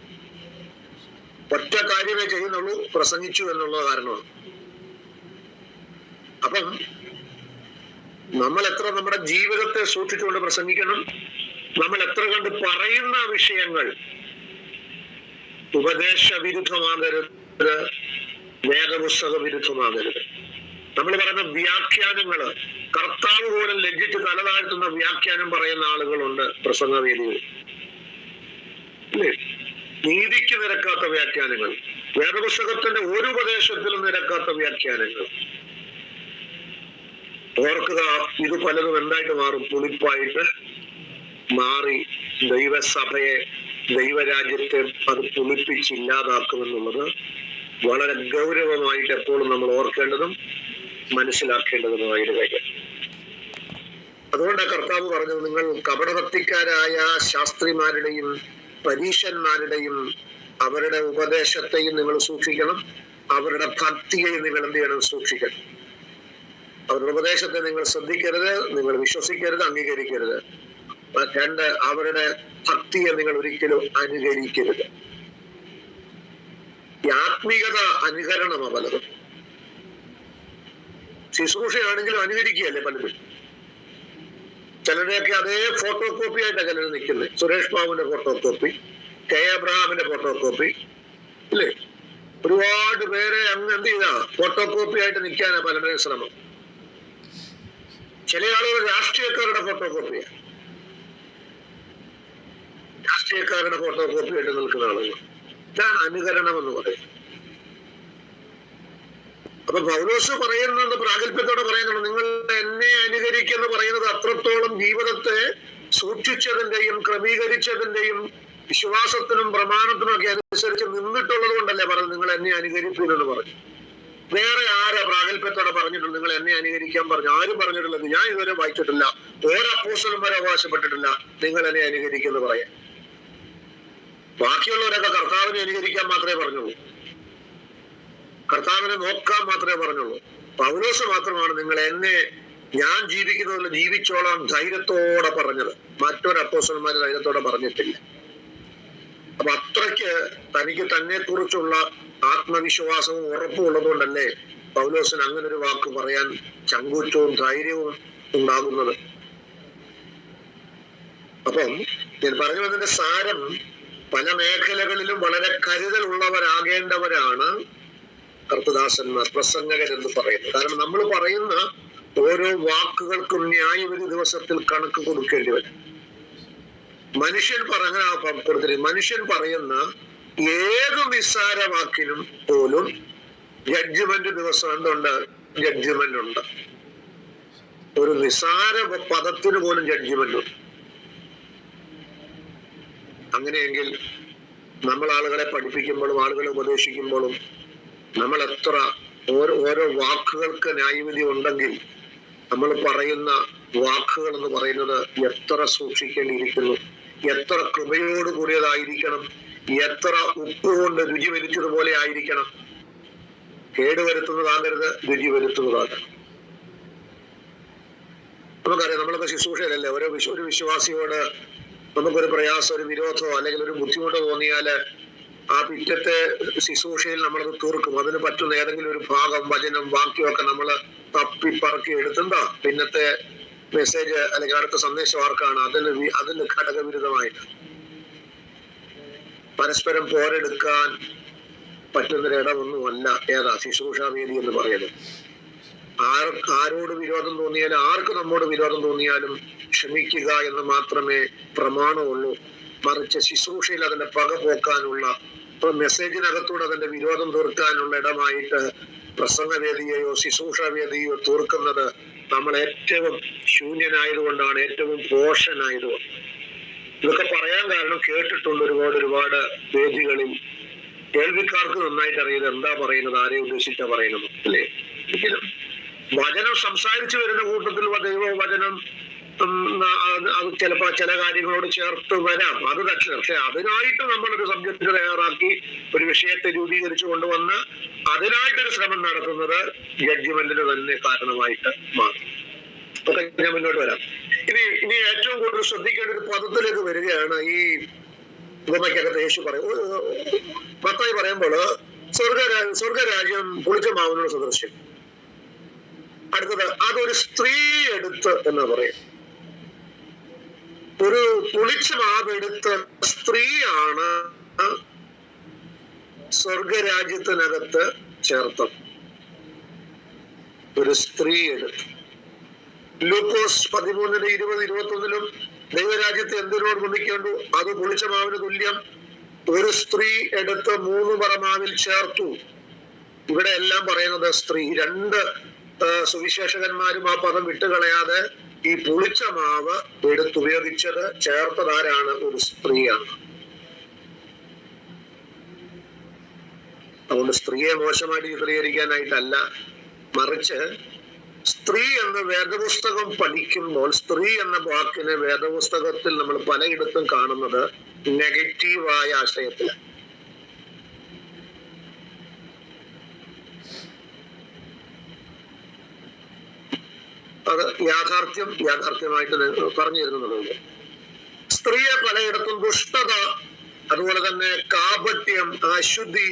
ഒറ്റ കാര്യമേ ചെയ്യുന്നുള്ളൂ, പ്രസംഗിച്ചു എന്നുള്ള കാരണമാണ്. അപ്പം നമ്മൾ എത്ര നമ്മുടെ ജീവിതത്തെ സൂക്ഷിച്ചുകൊണ്ട് പ്രസംഗിക്കണം. നമ്മൾ എത്ര കണ്ട് പറയുന്ന വിഷയങ്ങൾ ഉപദേശ വിരുദ്ധമാകരുത്, വേദപുസ്തക വിരുദ്ധമാകരുത്. നമ്മൾ പറയുന്ന വ്യാഖ്യാനങ്ങള്, കർത്താവ് പോലും ലജ്ജിച്ച് തലതാഴ്ത്തുന്ന വ്യാഖ്യാനം പറയുന്ന ആളുകളുണ്ട് പ്രസംഗവേദികളിൽ. അല്ലേ? നീതിക്ക് നിരക്കാത്ത വ്യാഖ്യാനങ്ങൾ, വേദപുസ്തകത്തിന്റെ ഒരു ഉപദേശത്തിലും നിരക്കാത്ത വ്യാഖ്യാനങ്ങൾ. ഓർക്കുക, ഇത് പലതും എന്തായിട്ട് മാറും? പുളിപ്പായിട്ട് മാറി ദൈവസഭയെ, ദൈവരാജ്യത്തെ അത് പുളിപ്പിച്ചില്ലാതാക്കുമെന്നുള്ളത് വളരെ ഗൗരവമായിട്ട് എപ്പോഴും നമ്മൾ ഓർക്കേണ്ടതും മനസ്സിലാക്കേണ്ടതുമായൊരു കാര്യം. അതുകൊണ്ടാണ് കർത്താവ് പറഞ്ഞത്, നിങ്ങൾ കപടഭക്തിക്കാരായ ശാസ്ത്രിമാരുടെയും പരീശന്മാരുടെയും അവരുടെ ഉപദേശത്തെയും നിങ്ങൾ സൂക്ഷിക്കണം, അവരുടെ ഭക്തിയെയും നിങ്ങൾ എന്ത് ചെയ്യണം? സൂക്ഷിക്കണം. അവരുടെ ഉപദേശത്തെ നിങ്ങൾ ശ്രദ്ധിക്കരുത്, നിങ്ങൾ വിശ്വസിക്കരുത്, അംഗീകരിക്കരുത്. രണ്ട്, അവരുടെ ഭക്തിയെ നിങ്ങൾ ഒരിക്കലും അനുകരിക്കരുത്. ഈ ആത്മീയത അനുകരണമാണ് പലതും. ശുശ്രൂഷയാണെങ്കിലും അനുകരിക്കുകയല്ലേ പലരും. ചിലരെയൊക്കെ അതേ ഫോട്ടോ കോപ്പി ആയിട്ടാണ് ചിലർ നിൽക്കുന്നത്. സുരേഷ് ബാബുവിന്റെ ഫോട്ടോ കോപ്പി, കെ അബ്രഹാമിന്റെ ഫോട്ടോ കോപ്പി, ഇല്ലേ? ഒരുപാട് പേരെ അങ്ങ് എന്ത് ചെയ്താ ഫോട്ടോ കോപ്പി ആയിട്ട് നിൽക്കാനാ പലരുടെയും ശ്രമം. ചില ആളുകൾ രാഷ്ട്രീയക്കാരുടെ ഫോട്ടോ കോപ്പിയാണ്, രാഷ്ട്രീയക്കാരുടെ ഫോട്ടോ കോപ്പി ആയിട്ട് നിൽക്കുന്ന ആളുകൾ. ഇതാണ് അനുകരണം എന്ന് പറയുന്നത്. അപ്പൊ പൗലോസ് പറയുന്നത് പ്രാഗൽഭ്യത്തോടെ പറയുന്നത്, നിങ്ങൾ എന്നെ അനുകരിക്കെന്ന് പറയുന്നത് അത്രത്തോളം ജീവിതത്തെ സൂക്ഷിച്ചതിന്റെയും ക്രമീകരിച്ചതിന്റെയും വിശ്വാസത്തിനും പ്രമാണത്തിനും ഒക്കെ അനുസരിച്ച് നിന്നിട്ടുള്ളത് കൊണ്ടല്ലേ പറഞ്ഞു നിങ്ങൾ എന്നെ അനുകരിപ്പില്ലെന്ന് പറഞ്ഞു. വേറെ ആരാ പ്രാഗൽഭ്യത്തോടെ പറഞ്ഞിട്ടുണ്ട് നിങ്ങൾ എന്നെ അനുകരിക്കാൻ പറഞ്ഞു? ആരും പറഞ്ഞിട്ടുള്ളത് ഞാൻ ഇതുവരെ വായിച്ചിട്ടില്ല. ഓരോ അപ്പോസ്തലന്മാരും അവകാശപ്പെട്ടിട്ടില്ല നിങ്ങൾ എന്നെ അനുകരിക്കുമെന്ന് പറയാൻ. ബാക്കിയുള്ളവരൊക്കെ കർത്താവിനെ അനുകരിക്കാൻ മാത്രമേ പറഞ്ഞുള്ളൂ, കർത്താവിനെ നോക്കാൻ മാത്രമേ പറഞ്ഞുള്ളൂ. പൗലോസ് മാത്രമാണ് നിങ്ങൾ എന്നെ ഞാൻ ജീവിക്കുന്നതിൽ ജീവിച്ചോളാം ധൈര്യത്തോടെ പറഞ്ഞത്. മറ്റൊരു അപ്പോസ്തലന്മാര് ധൈര്യത്തോടെ പറഞ്ഞിട്ടില്ല. അപ്പൊ അത്രയ്ക്ക് തനിക്ക് തന്നെ കുറിച്ചുള്ള ആത്മവിശ്വാസവും ഉറപ്പും ഉള്ളതുകൊണ്ടല്ലേ പൗലോസിന് അങ്ങനെ ഒരു വാക്ക് പറയാൻ ചങ്കൂറ്റവും ധൈര്യവും ഉണ്ടാകുന്നത്. അപ്പം ഞാൻ പറഞ്ഞു വന്നതിന്റെ സാരം, പല മേഖലകളിലും വളരെ കരുതലുള്ളവരാകേണ്ടവരാണ് കർത്തദാസന്മാർ, പ്രസംഗകരെന്ന് പറയുന്നത്. കാരണം നമ്മൾ പറയുന്ന ഓരോ വാക്കുകൾക്കും ന്യായവിധി ദിവസത്തിൽ കണക്ക് കൊടുക്കേണ്ടി വരും. മനുഷ്യൻ മനുഷ്യൻ പറയുന്ന ഏത് നിസ്സാര വാക്കിനും പോലും ജഡ്ജ്മെന്റ് ദിവസം എന്തുണ്ട്? ജഡ്ജ്മെന്റ് ഉണ്ട്. ഒരു നിസ്സാര പദത്തിന് പോലും ജഡ്ജ്മെന്റ് ഉണ്ട്. അങ്ങനെയെങ്കിൽ നമ്മൾ ആളുകളെ പഠിപ്പിക്കുമ്പോഴും ആളുകളെ ഉപദേശിക്കുമ്പോഴും നമ്മൾ എത്ര ഓരോ വാക്കുകൾക്ക് ന്യായവിധി ഉണ്ടെങ്കിൽ നമ്മൾ പറയുന്ന വാക്കുകൾ എന്ന് പറയുന്നത് എത്ര സൂക്ഷിക്കേണ്ടിയിരിക്കുന്നു, എത്ര കൃപയോട് കൂടിയതായിരിക്കണം, എത്ര ഉപ്പ് കൊണ്ട് രുചി വരുത്തിയതുപോലെ ആയിരിക്കണം. കേടുവരുത്തുന്നതാകരുത്, രുചി വരുത്തുന്നതാകണം. നമുക്കറിയാം, നമ്മളൊക്കെ ശുശ്രൂഷയിലല്ലേ, ഒരു വിശ്വാസിയോട് നമുക്കൊരു പ്രയാസം, ഒരു വിരോധമോ അല്ലെങ്കിൽ ഒരു ബുദ്ധിമുട്ടോ തോന്നിയാല് ആ പിറ്റത്തെ ശുശ്രൂഷയിൽ നമ്മളത് തീർക്കും. അതിന് പറ്റുന്ന ഏതെങ്കിലും ഒരു ഭാഗം, വചനം, വാക്യമൊക്കെ നമ്മൾ തപ്പിപ്പറക്കി എടുത്തുണ്ടോ പിന്നത്തെ മെസ്സേജ് അല്ലെങ്കിൽ അടുത്ത സന്ദേശം ആർക്കാണ് അതിന് ഘടകവിരുദ്ധമായിട്ട് പരസ്പരം പോരെടുക്കാൻ പറ്റുന്നൊരിടമൊന്നുമല്ല ഏതാ ശുശ്രൂഷാവേദി എന്ന് പറയുന്നത്. ആരോട് വിരോധം തോന്നിയാലും ആർക്ക് നമ്മോട് വിരോധം തോന്നിയാലും ക്ഷമിക്കുക എന്ന് മാത്രമേ പ്രമാണമുള്ളൂ. മറിച്ച് ശുശ്രൂഷയിൽ അതിന്റെ പക പോക്കാനുള്ള, മെസ്സേജിനകത്തൂടെ അതിന്റെ വിരോധം തീർക്കാനുള്ള ഇടമായിട്ട് പ്രസംഗവേദിയെയോ ശുശ്രൂഷാവേദിയോ തീർക്കുന്നത് നമ്മൾ ഏറ്റവും ശൂന്യനായതുകൊണ്ടാണ്, ഏറ്റവും പോഷനായതുകൊണ്ട്. ഇതൊക്കെ പറയാൻ കാരണം കേട്ടിട്ടുണ്ട് ഒരുപാട് വേദികളിൽ. കേൾവിക്കാർക്ക് നന്നായിട്ട് അറിയുന്നത് എന്താ പറയുന്നത്, ആരെ ഉദ്ദേശിച്ചാ പറയുന്നത് അല്ലേ. ഒരിക്കലും വചനം സംസാരിച്ചു വരുന്ന കൂട്ടത്തിൽ ദൈവവചനം അത് ചിലപ്പോ ചില കാര്യങ്ങളോട് ചേർത്ത് വരാം, അത് പക്ഷെ അതിനായിട്ട് നമ്മളൊരു സബ്ജക്ട് തയ്യാറാക്കി ഒരു വിഷയത്തെ രൂപീകരിച്ചു കൊണ്ടുവന്ന് അതിനായിട്ടൊരു ശ്രമം നടത്തുന്നത് ജഡ്ജ്മെന്റിന് തന്നെ കാരണമായിട്ട് മാറും. അതൊക്കെ ഞാൻ മുന്നോട്ട് വരാം. ഇനി ഏറ്റവും കൂടുതൽ ശ്രദ്ധിക്കേണ്ട ഒരു പദത്തിലേക്ക് വരികയാണ്. ഈ ഉപമയ്ക്കകത്ത് യേശു മത്തായി പറയുമ്പോൾ സ്വർഗരാജ്യം പുളിച്ച മാവിനോട് സദൃശ്യം. അടുത്തത് അതൊരു സ്ത്രീ എടുത്ത് എന്ന് പറയും. ഒരു പുളിച്ച മാവെടുത്ത സ്ത്രീയാണ് സ്വർഗരാജ്യത്തിനകത്ത് ചേർത്തത്. ഒരു സ്ത്രീ എടുത്ത്. ലൂക്കോസ് 13:20-21 ദൈവരാജ്യത്തെ എന്തിനോട് തുല്ലിക്കേണ്ടു, അത് പുളിച്ച മാവിന് തുല്യം. ഒരു സ്ത്രീ എടുത്ത് 3 പറ മാവിൽ ചേർത്തു. ഇവിടെ എല്ലാം പറയുന്നത് സ്ത്രീ. 2 സുവിശേഷകന്മാരും ആ പദം വിട്ടുകളയാതെ ഈ പുളിച്ച മാവ് എടുത്തുപയോഗിച്ചത്, ചേർത്തതാരാണ്? ഒരു സ്ത്രീയാണ്. അതുകൊണ്ട് സ്ത്രീയെ മോശമായിട്ട് ചിത്രീകരിക്കാനായിട്ടല്ല, മറിച്ച് സ്ത്രീ എന്ന വേദപുസ്തകം പഠിക്കുമ്പോൾ സ്ത്രീ എന്ന വാക്കിനെ വേദപുസ്തകത്തിൽ നമ്മൾ പലയിടത്തും കാണുന്നത് നെഗറ്റീവായ ആശയത്തിലാണ്. അത് യാഥാർത്ഥ്യമായിട്ട് പറഞ്ഞു തരുന്നുള്ളത്. സ്ത്രീയെ പലയിടത്തും ദുഷ്ടത, അതുപോലെ തന്നെ കാപട്യം, അശുദ്ധി,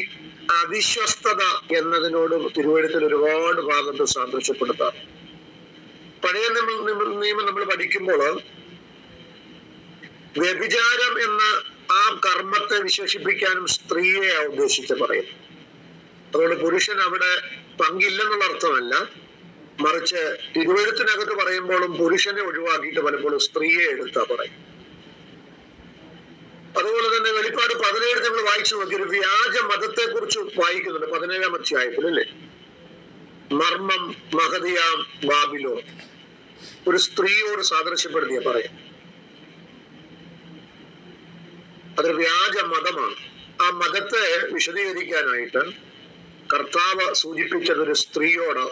അവിശ്വസ്തത എന്നതിനോട് തിരുവെഴുത്തിൽ ഒരുപാട് ഭാഗത്ത് സാദൃശ്യപ്പെടുത്താം. പഴയ നിയമം നമ്മൾ പഠിക്കുമ്പോൾ വ്യഭിചാരം എന്ന ആ കർമ്മത്തെ വിശേഷിപ്പിക്കാനും സ്ത്രീയെ ഉദ്ദേശിച്ച് പറയും. അതുകൊണ്ട് പുരുഷൻ അവിടെ പങ്കില്ലെന്നുള്ള അർത്ഥമല്ല, മറിച്ച് തിരുവെഴുത്തിനകത്ത് പറയുമ്പോഴും പുരുഷനെ ഒഴിവാക്കിയിട്ട് പലപ്പോഴും സ്ത്രീയെ എടുത്താ പറയും. അതുപോലെ തന്നെ വെളിപ്പാട് 17 നമ്മൾ വായിച്ചു നോക്കി, ഒരു വ്യാജ മതത്തെ കുറിച്ച് വായിക്കുന്നുണ്ട് 17-ാം അധ്യായത്തിൽ അല്ലേ. മർമ്മം മഹതിയാം ബാബിലോൺ, ഒരു സ്ത്രീയോട് സാദൃശ്യപ്പെടുത്തിയ പറയാം. അതൊരു വ്യാജ മതമാണ്. ആ മതത്തെ വിശദീകരിക്കാനായിട്ട് കർത്താവ് സൂചിപ്പിച്ചത് ഒരു സ്ത്രീയോട്,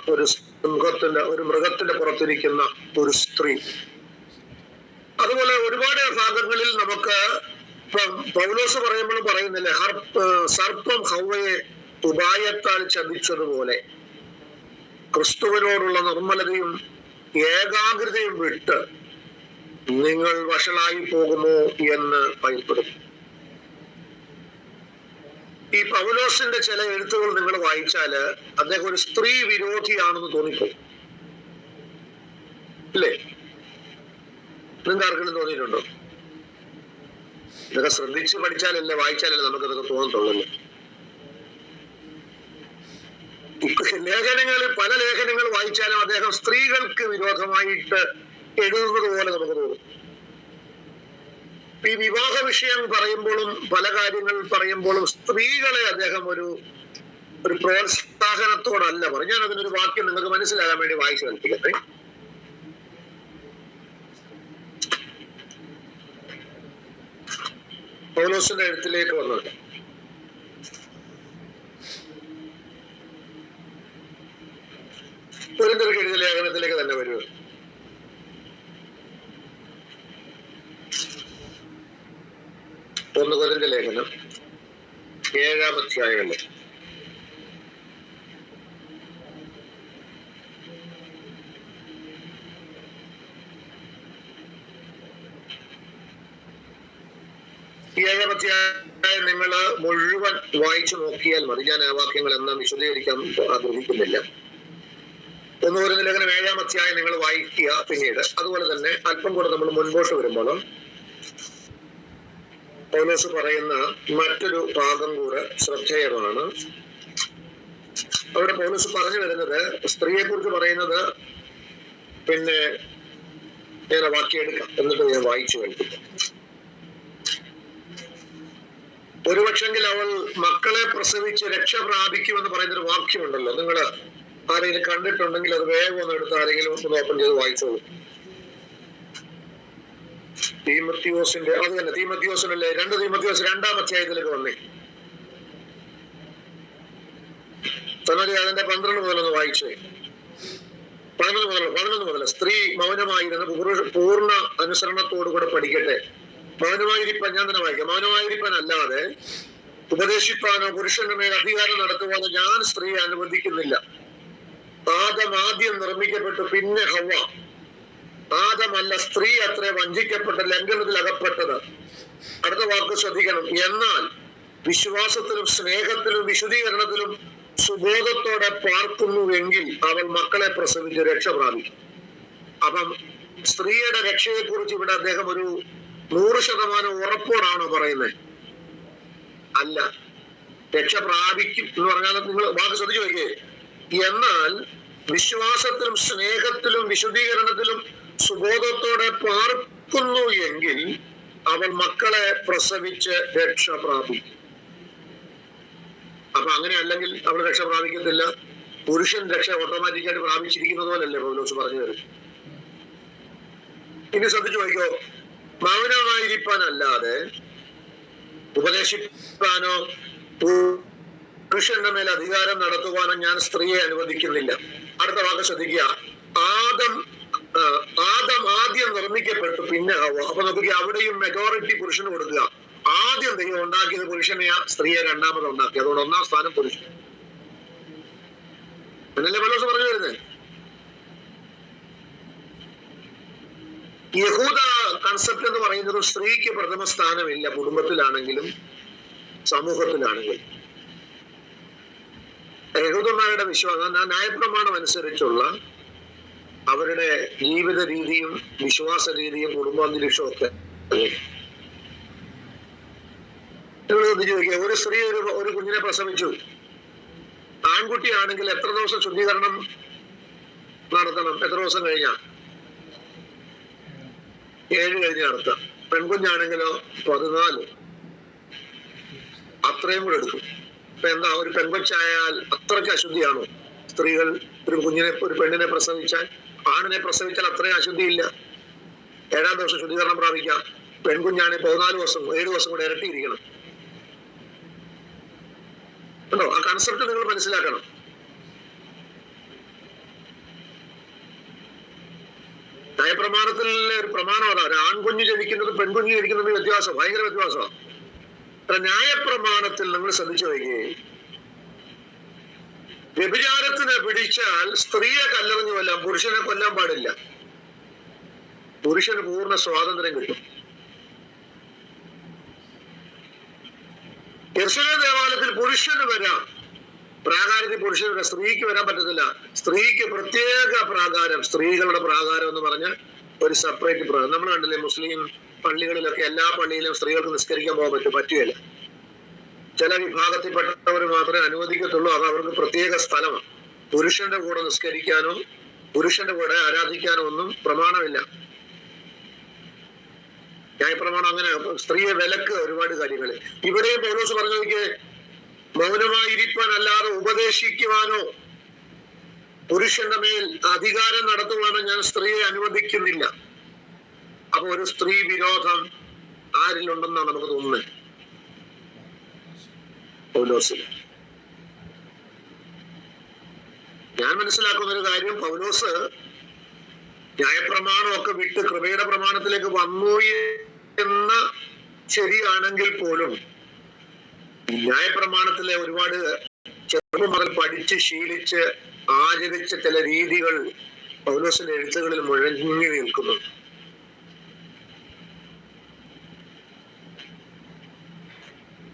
ഒരു മൃഗത്തിന്റെ പുറത്തിരിക്കുന്ന ഒരു സ്ത്രീ. അതുപോലെ ഒരുപാട് ഭാഗങ്ങളിൽ നമുക്ക് ഇപ്പം പൗലോസ് പറയുമ്പോഴും പറയുന്നില്ലേ, സർപ്പം ഹൗവയെ ഉപായത്താൽ ചതിച്ചതുപോലെ ക്രിസ്തുവിനോടുള്ള നിർമ്മലതയും ഏകാഗ്രതയും വിട്ട് നിങ്ങൾ വഷളായി പോകുമോ എന്ന് ഭയപ്പെടും. ഈ പൗലോസിന്റെ ചില എഴുത്തുകൾ നിങ്ങൾ വായിച്ചാല് അദ്ദേഹം ഒരു സ്ത്രീ വിരോധിയാണെന്ന് തോന്നിപ്പോയി, ഇല്ലേ? നിങ്ങൾക്ക് ആർക്കെങ്കിലും തോന്നിയിട്ടുണ്ടോ? ഇതൊക്കെ ശ്രദ്ധിച്ച് പഠിച്ചാലല്ലേ, വായിച്ചാലല്ലേ നമുക്കിതൊക്കെ തോന്നത്തുള്ളൂ. ലേഖനങ്ങളിൽ പല ലേഖനങ്ങൾ വായിച്ചാലും അദ്ദേഹം സ്ത്രീകൾക്ക് വിരോധമായിട്ട് എഴുതുന്നത് പോലെ നമുക്ക് തോന്നും. ഈ വിവാഹ വിഷയം പറയുമ്പോഴും പല കാര്യങ്ങൾ പറയുമ്പോഴും സ്ത്രീകളെ അദ്ദേഹം ഒരു പ്രോത്സാഹനത്തോടല്ല പറയും. ഞാൻ അതിനൊരു വാക്യം നിങ്ങൾക്ക് മനസ്സിലാകാൻ വേണ്ടി വായിച്ചു കേൾപ്പിക്കട്ടെ. പൗലോസിന്റെ എഴുത്തിലേക്ക് വന്നത് കൊരിന്ത്യർക്ക് എഴുതിയ ലേഖനത്തിലേക്ക് തന്നെ വരിക. ഒന്ന് കൊരിന്ത്യ ലേഖനം 7-ാം അധ്യായങ്ങളിൽ നിങ്ങൾ മുഴുവൻ വായിച്ചു നോക്കിയാൽ മതി. ഞാൻ ആ വാക്യങ്ങൾ എന്നാ വിശദീകരിക്കാൻ ആഗ്രഹിക്കുന്നില്ല. ഒന്ന് കൊരിന്ത്യ ലേഖനം 7-ാം അധ്യായം നിങ്ങൾ വായിക്കുക. പിന്നീട് അതുപോലെ തന്നെ അല്പം കൂടെ നമ്മൾ മുൻപോട്ട് വരുമ്പോഴും പൗലോസ് പറയുന്ന മറ്റൊരു ഭാഗം കൂടെ ശ്രദ്ധേയമാണ്. അവിടെ പൗലോസ് പറഞ്ഞു വരുന്നത്, സ്ത്രീയെ കുറിച്ച് പറയുന്നത്, പിന്നെ ഞാൻ വാക്യം എടുക്കാം എന്നിട്ട് ഞാൻ വായിച്ചു കേൾപ്പിക്കാം. ഒരുപക്ഷെങ്കിൽ അവൾ മക്കളെ പ്രസവിച്ച് രക്ഷ പ്രാപിക്കുമെന്ന് പറയുന്നൊരു വാക്യമുണ്ടല്ലോ. നിങ്ങൾ ആരെങ്കിലും കണ്ടിട്ടുണ്ടെങ്കിൽ അത് വേഗം ഒന്ന് എടുത്ത് ആരെങ്കിലും ഒന്ന് ഓപ്പൺ ചെയ്ത് വായിച്ചോളൂ. തീമത്തിയോസിന്റെ അത് തന്നെ, തീമത്തിയോസിനല്ലേ, 2 തീമത്തിയോസ് 2-ാം അധ്യായത്തിലേക്ക് വന്നേ. തന്നെ അതിന്റെ 12 മുതലൊന്ന് വായിച്ചേ. 11 മുതൽ സ്ത്രീ മൗനമായിരുന്ന പൂർണ്ണ അനുസരണത്തോടുകൂടെ പഠിക്കട്ടെ. മൗനമായിരിക്കാൻ ഞാൻ തന്നെ വായിക്കാം. മൗനമായിരിക്കാൻ അല്ലാതെ ഉപദേശിപ്പാനോ പുരുഷന്റെ മേൽ അധികാരം നടത്തുവാനോ ഞാൻ സ്ത്രീയെ അനുവദിക്കുന്നില്ല. ആദ്യം നിർമ്മിക്കപ്പെട്ടു, പിന്നെ ഹവ്വ. ആദമല്ല, സ്ത്രീ അത്രേ വഞ്ചിക്കപ്പെട്ട ലംഘനത്തിൽ അകപ്പെട്ടത്. അടുത്ത വാക്ക് ശ്രദ്ധിക്കണം. എന്നാൽ വിശ്വാസത്തിലും സ്നേഹത്തിലും വിശുദ്ധീകരണത്തിലും സുബോധത്തോടെ പാർക്കുന്നുവെങ്കിൽ അവൾ മക്കളെ പ്രസവിച്ച് രക്ഷ പ്രാപിക്കും. അപ്പം സ്ത്രീയുടെ രക്ഷയെ കുറിച്ച് ഇവിടെ അദ്ദേഹം ഒരു 100% ഉറപ്പോടാണോ പറയുന്നത്? അല്ല, രക്ഷ പ്രാപിക്കും എന്ന് പറഞ്ഞാൽ നിങ്ങൾ വാക്ക് ശ്രദ്ധിച്ചു നോക്കിയേ. എന്നാൽ വിശ്വാസത്തിലും സ്നേഹത്തിലും വിശുദ്ധീകരണത്തിലും സുബോധത്തോടെ പാർക്കുന്നു എങ്കിൽ അവൾ മക്കളെ പ്രസവിച്ച് രക്ഷ പ്രാപിക്കും. അപ്പൊ അങ്ങനെ അല്ലെങ്കിൽ അവൾ രക്ഷ പ്രാപിക്കത്തില്ല. പുരുഷൻ രക്ഷ ഓട്ടോമാറ്റിക്കായിട്ട് പ്രാപിച്ചിരിക്കുന്നത് പോലല്ലേ പൗലോസ് പറഞ്ഞു തരും. ഇനി ശ്രദ്ധിച്ചു നോക്കിയോ, മൗനമായിരിക്കാനല്ലാതെ ഉപദേശിക്കാനോ പുരുഷന്റെ മേൽ അധികാരം നടത്തുവാനോ ഞാൻ സ്ത്രീയെ അനുവദിക്കുന്നില്ല. അടുത്ത വാക്ക് ശ്രദ്ധിക്കുക. ആദ്യം നിർമ്മിക്കപ്പെട്ടു, പിന്നെ ഹവ്വ. അപ്പൊ നോക്കുക, അവിടെയും മെജോറിറ്റി പുരുഷന് കൊടുക്കുക. ആദ്യം ദൈവം ഉണ്ടാക്കിയത് പുരുഷനെയാ, സ്ത്രീയെ രണ്ടാമത് ഉണ്ടാക്കി. അതുകൊണ്ട് 1-ാം സ്ഥാനം പുരുഷൻ. എന്നല്ലേ പൗലോസ് പറഞ്ഞു വരുന്നത്? യഹൂദ കൺസെപ്റ്റ് എന്ന് പറയുന്നത് സ്ത്രീക്ക് പ്രഥമ സ്ഥാനമില്ല, കുടുംബത്തിലാണെങ്കിലും സമൂഹത്തിലാണെങ്കിലും. യഹൂദന്മാരുടെ വിശ്വാസം, ന്യായപ്രമാണം അനുസരിച്ചുള്ള അവരുടെ ജീവിത രീതിയും വിശ്വാസ രീതിയും കുടുംബാന്തരീക്ഷവും ഒക്കെ. ഒരു സ്ത്രീ ഒരു കുഞ്ഞിനെ പ്രസവിച്ചു. ആൺകുട്ടിയാണെങ്കിൽ എത്ര ദിവസം ശുദ്ധീകരണം നടത്തണം? എത്ര ദിവസം കഴിഞ്ഞാ? 7 കഴിഞ്ഞ് നടത്താം. പെൺകുഞ്ഞാണെങ്കിലോ 14. അത്രയും കൂടെ എടുക്കും. ഇപ്പൊ എന്താ, ഒരു പെൺകൊച്ചായാൽ അത്രയ്ക്ക് അശുദ്ധിയാണോ? സ്ത്രീകൾ ഒരു പെണ്ണിനെ പ്രസവിച്ചാൽ, ആണിനെ പ്രസവിച്ചാൽ അത്രയും അശുദ്ധിയില്ല. 7-ാം ദിവസം ശുദ്ധീകരണം പ്രാപിക്കാം. പെൺകുഞ്ഞാണ് 14 ദിവസം, 7 ദിവസം കൂടെ ഇരട്ടിയിരിക്കണം. കേട്ടോ, ആ കൺസെപ്റ്റ് നിങ്ങൾ മനസ്സിലാക്കണം. നയപ്രമാണത്തിലെ ഒരു പ്രമാണം അതാ. ഒരു ആൺകുഞ്ഞ് ജനിക്കുന്നതും പെൺകുഞ്ഞ് ജനിക്കുന്നതും വ്യത്യാസം, ഭയങ്കര വ്യത്യാസമാണ്. ന്യായപ്രമാണത്തിൽ നിങ്ങൾ ശ്രദ്ധിച്ചു വയ്ക്കേ, വ്യഭിചാരത്തിന് പിടിച്ചാൽ സ്ത്രീയെ കല്ലെറിഞ്ഞു കൊല്ലാം, പുരുഷനെ കൊല്ലാൻ പാടില്ല. പുരുഷന് പൂർണ്ണ സ്വാതന്ത്ര്യം കിട്ടും. യെരുശലേം ദേവാലയത്തിൽ പുരുഷന് വരാം, പ്രാകാരത്തിൽ പുരുഷന് വരാം, സ്ത്രീക്ക് വരാൻ പറ്റത്തില്ല. സ്ത്രീക്ക് പ്രത്യേക പ്രാകാരം, സ്ത്രീകളുടെ പ്രാകാരം എന്ന് പറഞ്ഞ ഒരു സെപ്പറേറ്റ് പ്രാകാരം. നമ്മൾ കണ്ടില്ലേ മുസ്ലിം പള്ളികളിലൊക്കെ, എല്ലാ പള്ളിയിലും സ്ത്രീകൾക്ക് നിസ്കരിക്കാൻ പോകാൻ പറ്റുകയില്ല. ചില വിഭാഗത്തിൽപ്പെട്ടവർ മാത്രമേ അനുവദിക്കത്തുള്ളൂ. അത് അവർക്ക് പ്രത്യേക സ്ഥലമാണ്. പുരുഷന്റെ കൂടെ നിസ്കരിക്കാനോ പുരുഷന്റെ കൂടെ ആരാധിക്കാനോ ഒന്നും പ്രമാണമില്ല. ന്യായപ്രമാണം അങ്ങനെ സ്ത്രീയെ വിലക്ക് ഒരുപാട് കാര്യങ്ങളിൽ. ഇവിടെയും പൗലോസ് പറഞ്ഞതൊക്കെ മൗനമായിരിക്കാൻ അല്ലാതെ ഉപദേശിക്കുവാനോ പുരുഷന്റെ മേൽ അധികാരം നടത്തുവാനോ ഞാൻ സ്ത്രീയെ അനുവദിക്കുന്നില്ല. അപ്പൊ ഒരു സ്ത്രീ വിരോധം ആരിലുണ്ടെന്നാണ് നമുക്ക് തോന്നുന്നത്? പൗലോസിൽ. ഞാൻ മനസ്സിലാക്കുന്ന ഒരു കാര്യം, പൗലോസ് ന്യായപ്രമാണമൊക്കെ വിട്ട് കൃപയുടെ പ്രമാണത്തിലേക്ക് വന്നു എന്ന ശരിയാണെങ്കിൽ പോലും ന്യായപ്രമാണത്തിലെ ഒരുപാട് ചെറുപ്പം മുതൽ പഠിച്ച് ശീലിച്ച് ആചരിച്ച ചില രീതികൾ പൗലോസിന്റെ എഴുത്തുകളിൽ മുഴങ്ങി നിൽക്കുന്നു.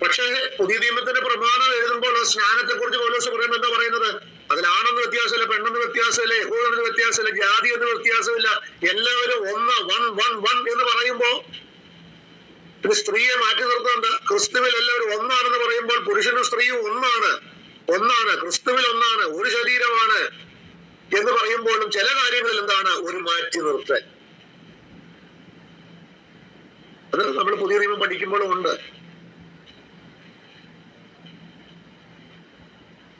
പക്ഷേ പുതിയ നിയമത്തിന്റെ പ്രമാണം എഴുതുമ്പോൾ സ്നാനത്തെ കുറിച്ച് പൗലോസ് പറയുമ്പോൾ എന്താ പറയുന്നത്? അതിലാണെന്ന് വ്യത്യാസമില്ല, പെണ്ണെന്ന് വ്യത്യാസമില്ല, യഹൂദനെന്ന് വ്യത്യാസമില്ല, ജാതി എന്ന് വ്യത്യാസമില്ല, എല്ലാവരും ഒന്ന്, വൺ എന്ന് പറയുമ്പോ പിന്നെ സ്ത്രീയെ മാറ്റി നിർത്തുന്നുണ്ട്. ക്രിസ്തുവിൽ എല്ലാവരും ഒന്നാണെന്ന് പറയുമ്പോൾ പുരുഷനും സ്ത്രീയും ഒന്നാണ്, ക്രിസ്തുവിൽ ഒന്നാണ്, ഒരു ശരീരമാണ് എന്ന് പറയുമ്പോഴും ചില കാര്യങ്ങളിൽ എന്താണ് ഒരു മാറ്റി നിർത്തൽ. അത് നമ്മൾ പുതിയ നിയമം പഠിക്കുമ്പോഴും ഉണ്ട്.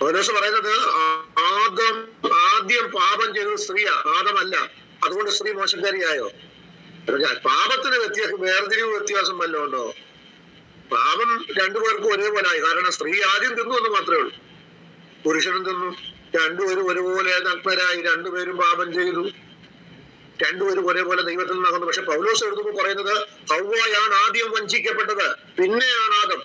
പൗലോസ് പറയുന്നത് ആദ്യം പാപം ചെയ്തത് സ്ത്രീയാ, ആദമല്ല. അതുകൊണ്ട് സ്ത്രീ മോശക്കാരിയായോ? പാപത്തിന് വേർതിരിവ് വ്യത്യാസം വല്ലതും ഉണ്ടോ? പാപം രണ്ടുപേർക്കും ഒരേപോലെ ആയി. കാരണം സ്ത്രീ ആദ്യം തിന്നു എന്ന് മാത്രമേ ഉള്ളൂ, പുരുഷനും തിന്നു. രണ്ടുപേരും ഒരുപോലെ നഗ്നരായി, രണ്ടുപേരും പാപം ചെയ്തു, രണ്ടുപേരും ഒരേപോലെ ദൈവത്തിൽ നിന്നാകുന്നു. പക്ഷെ പൗലോസ് എഴുതുമ്പോൾ പറയുന്നത് ഹവ്വയാണ് ആദ്യം വഞ്ചിക്കപ്പെട്ടത്, പിന്നെയാണ് ആദം.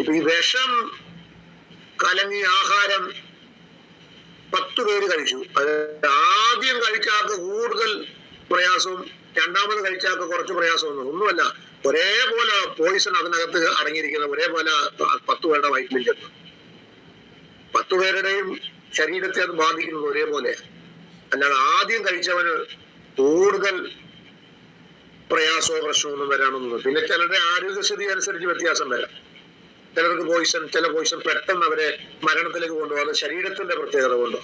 ഇപ്പൊ ഈ വിഷം കലങ്ങിയ ആഹാരം 10 പേര് കഴിച്ചു. അത് ആദ്യം കഴിച്ചാൾക്ക് കൂടുതൽ പ്രയാസവും രണ്ടാമത് കഴിച്ചാൾക്ക് കുറച്ച് പ്രയാസവും ഒന്നുമല്ല. ഒരേപോലെ പോയിസൺ അതിനകത്ത് അടങ്ങിയിരിക്കുന്ന ഒരേപോലെ 10 പേരുടെ വയറ്റിൽ ചെന്നു. 10 പേരുടെയും ശരീരത്തെ അത് ബാധിക്കുന്നത് ഒരേപോലെ. അല്ലാതെ ആദ്യം കഴിച്ചവന് കൂടുതൽ പ്രയാസമോ പ്രശ്നമൊന്നും വരാനൊന്നും. പിന്നെ ചിലരുടെ ആരോഗ്യസ്ഥിതി അനുസരിച്ച് വ്യത്യാസം വരാം. ചിലർക്ക് ചില പോയിസൺ പെട്ടെന്ന് അവരെ മരണത്തിലേക്ക് കൊണ്ടുപോകും. അത് ശരീരത്തിന്റെ പ്രത്യേകത കൊണ്ടോ.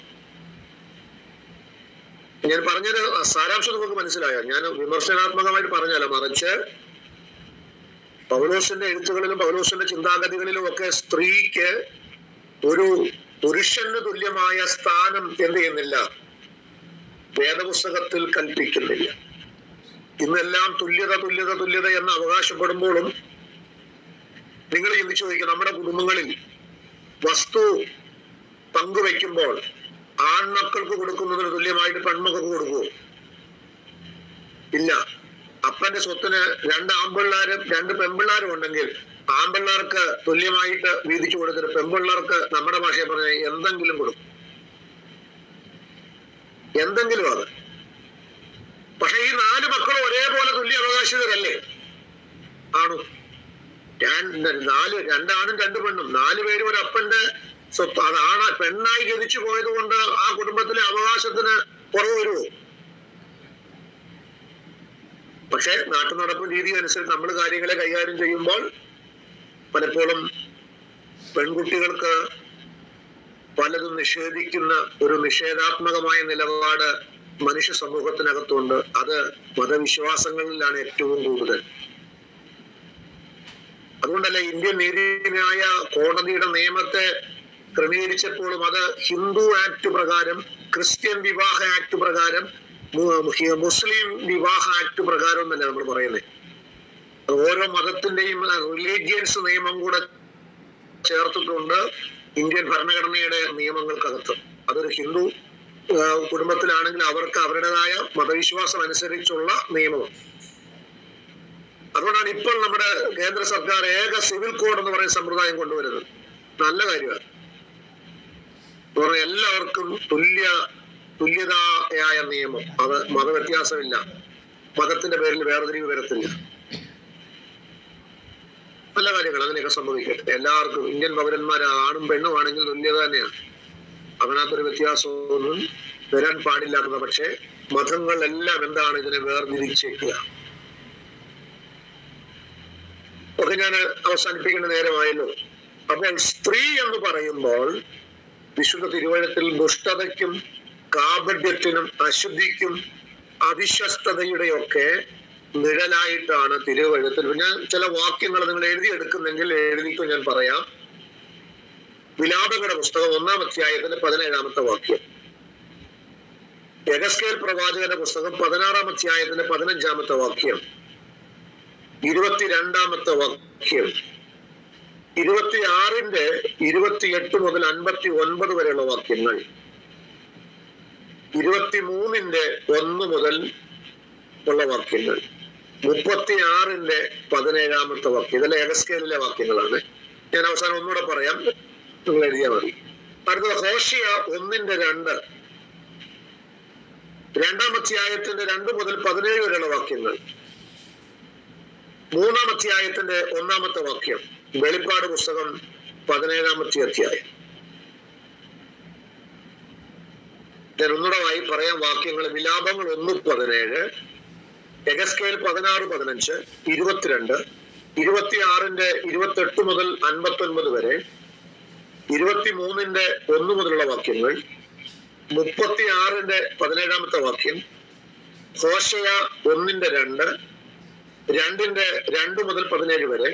ഞാൻ പറഞ്ഞത് സാരാംശം നമുക്ക് മനസ്സിലായോ? ഞാൻ വിമർശനാത്മകമായിട്ട് പറഞ്ഞല്ല, മറിച്ച് പൗലോസിന്റെ എഴുത്തുകളിലും പൗലോസിന്റെ ചിന്താഗതികളിലും ഒക്കെ സ്ത്രീക്ക് ഒരു പുരുഷന് തുല്യമായ സ്ഥാനം എന്ത് ചെയ്യുന്നില്ല, വേദപുസ്തകത്തിൽ കൽപ്പിക്കുന്നില്ല. ഇന്നെല്ലാം തുല്യത എന്ന് അവകാശപ്പെടുമ്പോഴും നിങ്ങൾ ചിന്തിച്ചു നോക്കുക, നമ്മുടെ കുടുംബങ്ങളിൽ വസ്തു പങ്കുവെക്കുമ്പോൾ ആൺമക്കൾക്ക് കൊടുക്കുന്നതിന് തുല്യമായിട്ട് പെൺമക്കൾക്ക് കൊടുക്കുമോ? ഇല്ല. അപ്പന്റെ സ്വത്തിന് 2 ആൺപിള്ളാരും 2 പെൺപിള്ളാരും ഉണ്ടെങ്കിൽ ആൺപിള്ളേർക്ക് തുല്യമായിട്ട് വീതിച്ചു കൊടുത്തിട്ട് പെൺപിള്ളേർക്ക് നമ്മുടെ ഭാഷയെ പറഞ്ഞ എന്തെങ്കിലും കൊടുക്കും, എന്തെങ്കിലും. അത് പക്ഷെ ഈ 4 മക്കളും ഒരേപോലെ തുല്യ അവകാശിതരല്ലേ? ആണോ? 2 ആണും 2 പെണ്ണും, 4 പേരും ഒരു അപ്പന്റെ സ്വത്ത്. അത് പെണ്ണായി ജനിച്ചു പോയത് കൊണ്ട് ആ കുടുംബത്തിലെ അവകാശത്തിന് കുറവ് വരുമോ? പക്ഷെ നാട്ടുനടപ്പ് രീതി അനുസരിച്ച് നമ്മൾ കാര്യങ്ങളെ കൈകാര്യം ചെയ്യുമ്പോൾ പലപ്പോഴും പെൺകുട്ടികൾക്ക് പലതും നിഷേധിക്കുന്ന ഒരു നിഷേധാത്മകമായ നിലപാട് മനുഷ്യ സമൂഹത്തിനകത്തുണ്ട്. അത് മതവിശ്വാസങ്ങളിലാണ് ഏറ്റവും കൂടുതൽ. അതുകൊണ്ടല്ല ഇന്ത്യൻ നീതിന്യായ കോടതിയുടെ നിയമത്തെ ക്രമീകരിച്ചപ്പോഴും അത് ഹിന്ദു ആക്ട് പ്രകാരം, ക്രിസ്ത്യൻ വിവാഹ ആക്ട് പ്രകാരം, മുസ്ലിം വിവാഹ ആക്ട് പ്രകാരം എന്നല്ല നമ്മൾ പറയുന്നത്. ഓരോ മതത്തിന്റെയും റിലീജിയൻസ് നിയമം കൂടെ ചേർത്തിട്ടുണ്ട് ഇന്ത്യൻ ഭരണഘടനയുടെ നിയമങ്ങൾക്കകത്ത്. അതൊരു ഹിന്ദു കുടുംബത്തിലാണെങ്കിൽ അവർക്ക് അവരുടേതായ മതവിശ്വാസം അനുസരിച്ചുള്ള നിയമമാണ്. അതുകൊണ്ടാണ് ഇപ്പോൾ നമ്മുടെ കേന്ദ്ര സർക്കാർ ഏക സിവിൽ കോഡ് എന്ന് പറയുന്ന സമ്പ്രദായം കൊണ്ടുവരുന്നത്. നല്ല കാര്യമാണ്. എല്ലാവർക്കും തുല്യതയായ നിയമം, അത് മതവ്യത്യാസമില്ല, മതത്തിന്റെ പേരിൽ വേർതിരിവ് വരത്തില്ല. നല്ല കാര്യങ്ങൾ അങ്ങനെയൊക്കെ സംഭവിക്കട്ടെ. എല്ലാവർക്കും ഇന്ത്യൻ പൗരന്മാർ ആണും പെണ്ണും ആണെങ്കിൽ തുല്യത തന്നെയാണ്. അതിനകത്തൊരു വ്യത്യാസമൊന്നും വരാൻ പാടില്ലാത്തത്. പക്ഷെ മതങ്ങളെല്ലാം എന്താണ് ഇതിനെ വേർതിരിച്ചേക്കുക. ഒക്കെ ഞാൻ അവസാനിപ്പിക്കേണ്ട നേരമായല്ലോ. അപ്പോൾ സ്ത്രീ എന്ന് പറയുമ്പോൾ വിശുദ്ധ തിരുവചനത്തിൽ ദുഷ്ടതയ്ക്കും കാപഢ്യത്തിനും അശുദ്ധിക്കും അവിശ്വസ്തതയുടെയൊക്കെ നിഴലായിട്ടാണ് തിരുവചനത്തിൽ. ഞാൻ ചില വാക്യങ്ങൾ നിങ്ങൾ എഴുതിയെടുക്കുന്നെങ്കിൽ എഴുതിക്കോ, ഞാൻ പറയാം. വിലാപങ്ങളുടെ പുസ്തകം 1-ാം അധ്യായത്തിന്റെ 17-ാമത്തെ വാക്യം, യെഹെസ്കേൽ പ്രവാചകന്റെ പുസ്തകം 16-ാം അധ്യായത്തിന്റെ 15-ാമത്തെ വാക്യം, 22-ാമത്തെ വാക്യം, 26-ന്റെ 28 മുതൽ 59 വരെയുള്ള വാക്യങ്ങൾ, 23-ന്റെ 1 മുതൽ ഉള്ള വാക്യങ്ങൾ, 36-ന്റെ 17-ാമത്തെ വാക്യം. ഇതെല്ലാം യെഹെസ്കേലിലെ വാക്യങ്ങളാണ്. ഞാൻ അവസാനം ഒന്നുകൂടെ പറയാം, നിങ്ങൾ എഴുതിയാൽ മതി. അടുത്തത് ഹോശിയ 1-2, 2-ാം അധ്യായത്തിന്റെ 2 മുതൽ 17 വരെയുള്ള വാക്യങ്ങൾ, 3-ാം അധ്യായത്തിന്റെ 1-ാമത്തെ വാക്യം, വെളിപ്പാട് പുസ്തകം 17-ാമത്തെ അധ്യായം. ഞാൻ ഒന്നുകൂടെ പറയാം വാക്യങ്ങൾ. വിലാപങ്ങൾ 1:17, യെഹെസ്കേൽ 16:15, 22, 26-ന്റെ 28 മുതൽ 59 വരെ, 23-ന്റെ 1 മുതലുള്ള വാക്യങ്ങൾ, 36-ന്റെ 17-ാമത്തെ വാക്യം, ഹോശയ 1-2, 2-ന്റെ 2 മുതൽ 17 വരെ,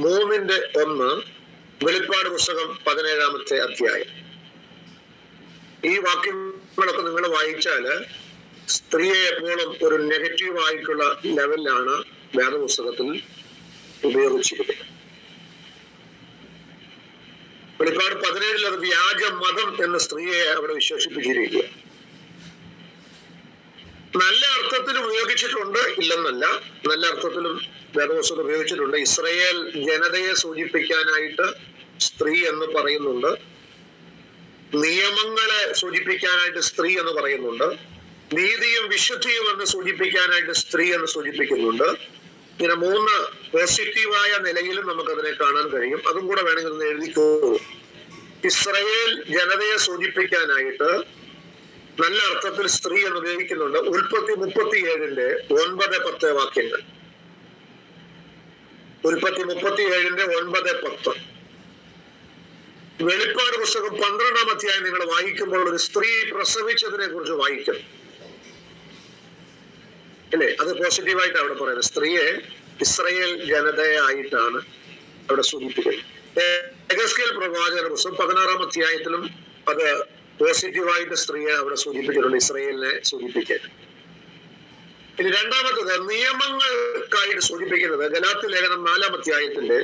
3-ന്റെ 1, വെളിപ്പാട് പുസ്തകം 17-ാമത്തെ അധ്യായം. ഈ വാക്യങ്ങളൊക്കെ നിങ്ങൾ വായിച്ചാല് സ്ത്രീയെ എപ്പോഴും ഒരു നെഗറ്റീവ് ആയിട്ടുള്ള ലെവലിലാണ് വേദപുസ്തകത്തിൽ ഉപയോഗിച്ചിരിക്കുന്നത്. വെളിപ്പാട് 17-ൽ അത് വ്യാജ മതം എന്ന സ്ത്രീയെ അവിടെ വിശേഷിപ്പിച്ചിരിക്കുക. നല്ല അർത്ഥത്തിൽ ഉപയോഗിച്ചിട്ടുണ്ട്, ഇല്ലെന്നല്ല, നല്ല അർത്ഥത്തിലും വേദപുസ്തകം ഉപയോഗിച്ചിട്ടുണ്ട്. ഇസ്രായേൽ ജനതയെ സൂചിപ്പിക്കാനായിട്ട് സ്ത്രീ എന്ന് പറയുന്നുണ്ട്, നിയമങ്ങളെ സൂചിപ്പിക്കാനായിട്ട് സ്ത്രീ എന്ന് പറയുന്നുണ്ട്, നീതിയും വിശുദ്ധിയും എന്ന് സൂചിപ്പിക്കാനായിട്ട് സ്ത്രീ എന്ന് സൂചിപ്പിക്കുന്നുണ്ട്. ഇങ്ങനെ 3 പോസിറ്റീവായ നിലയിലും നമുക്കതിനെ കാണാൻ കഴിയും. അതും കൂടെ വേണമെങ്കിൽ ഒന്ന് എഴുതിക്കോ. ഇസ്രായേൽ ജനതയെ സൂചിപ്പിക്കാനായിട്ട് നല്ല അർത്ഥത്തിൽ സ്ത്രീ എന്ന് ഉപയോഗിക്കുന്നുണ്ട്. ഉൽപ്പത്തി 37-ന്റെ 9-10 വാക്യങ്ങൾ, ഉൽപ്പത്തി 37-ന്റെ 9-10. വെളിപ്പാട് പുസ്തകം 12-ാം അധ്യായം നിങ്ങൾ വായിക്കുമ്പോൾ ഒരു സ്ത്രീ പ്രസവിച്ചതിനെ കുറിച്ച് വായിക്കും അല്ലേ? അത് പോസിറ്റീവായിട്ട് അവിടെ പറയുന്നത്. സ്ത്രീയെ ഇസ്രായേൽ ജനതയായിട്ടാണ് അവിടെ സൂചിപ്പിക്കുന്നത്. യെഹെസ്കേൽ പ്രവാചകന്റെ പുസ്തകം 16-ാം അധ്യായത്തിലും അത് പോസിറ്റീവായിട്ട് സ്ത്രീയെ അവിടെ സൂചിപ്പിച്ചിട്ടുണ്ട്, ഇസ്രായേലിനെ സൂചിപ്പിക്കാൻ. ഇനി രണ്ടാമത്തത് നിയമങ്ങൾക്കായിട്ട് സൂചിപ്പിക്കുന്നത് ഗലാത്യ ലേഖനം 4-ാം അധ്യായത്തിന്റെ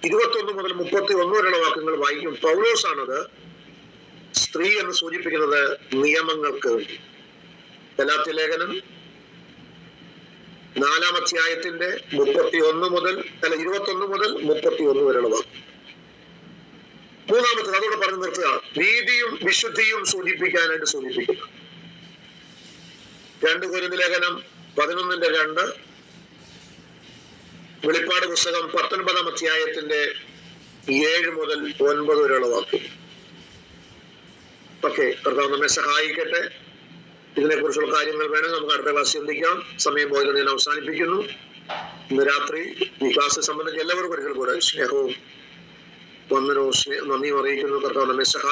21 മുതൽ 31 വരെയുള്ള വാക്യങ്ങൾ വായിക്കും. പൗലോസാണത് സ്ത്രീ എന്ന് സൂചിപ്പിക്കുന്നത് നിയമങ്ങൾക്ക് വേണ്ടി. ഗലാത്യ ലേഖനം 4-ാം അധ്യായത്തിന്റെ 21 മുതൽ 31 വരെയുള്ള വാക്യം. മൂന്നാമത്തത് അതോടെ പറഞ്ഞു നിർത്തുക, നീതിയും വിശുദ്ധിയും സൂചിപ്പിക്കാനായിട്ട് സൂചിപ്പിക്കുന്നു. 2 കൊരിന്ത്യർ ലേഖനം 11-2, വെളിപ്പാട് പുസ്തകം 19-ാം അധ്യായത്തിന്റെ 7 മുതൽ 9 വരെയുള്ള വാക്യം. ഓക്കെ, കർത്താവ് നമ്മെ സഹായിക്കട്ടെ. ഇതിനെക്കുറിച്ചുള്ള കാര്യങ്ങൾ വേണമെങ്കിൽ നമുക്ക് അടുത്ത ക്ലാസ് ചിന്തിക്കാം. സമയം പോയത് ഞാൻ അവസാനിപ്പിക്കുന്നു. ഇന്ന് രാത്രി ഈ ക്ലാസ് സംബന്ധിച്ച് എല്ലാവർക്കും ഒരിക്കൽ കൂടെ സ്നേഹവും വന്ദനവും നന്ദിയും അറിയിക്കുന്നു. കർത്താവ് നമ്മെ സഹായിക്കും.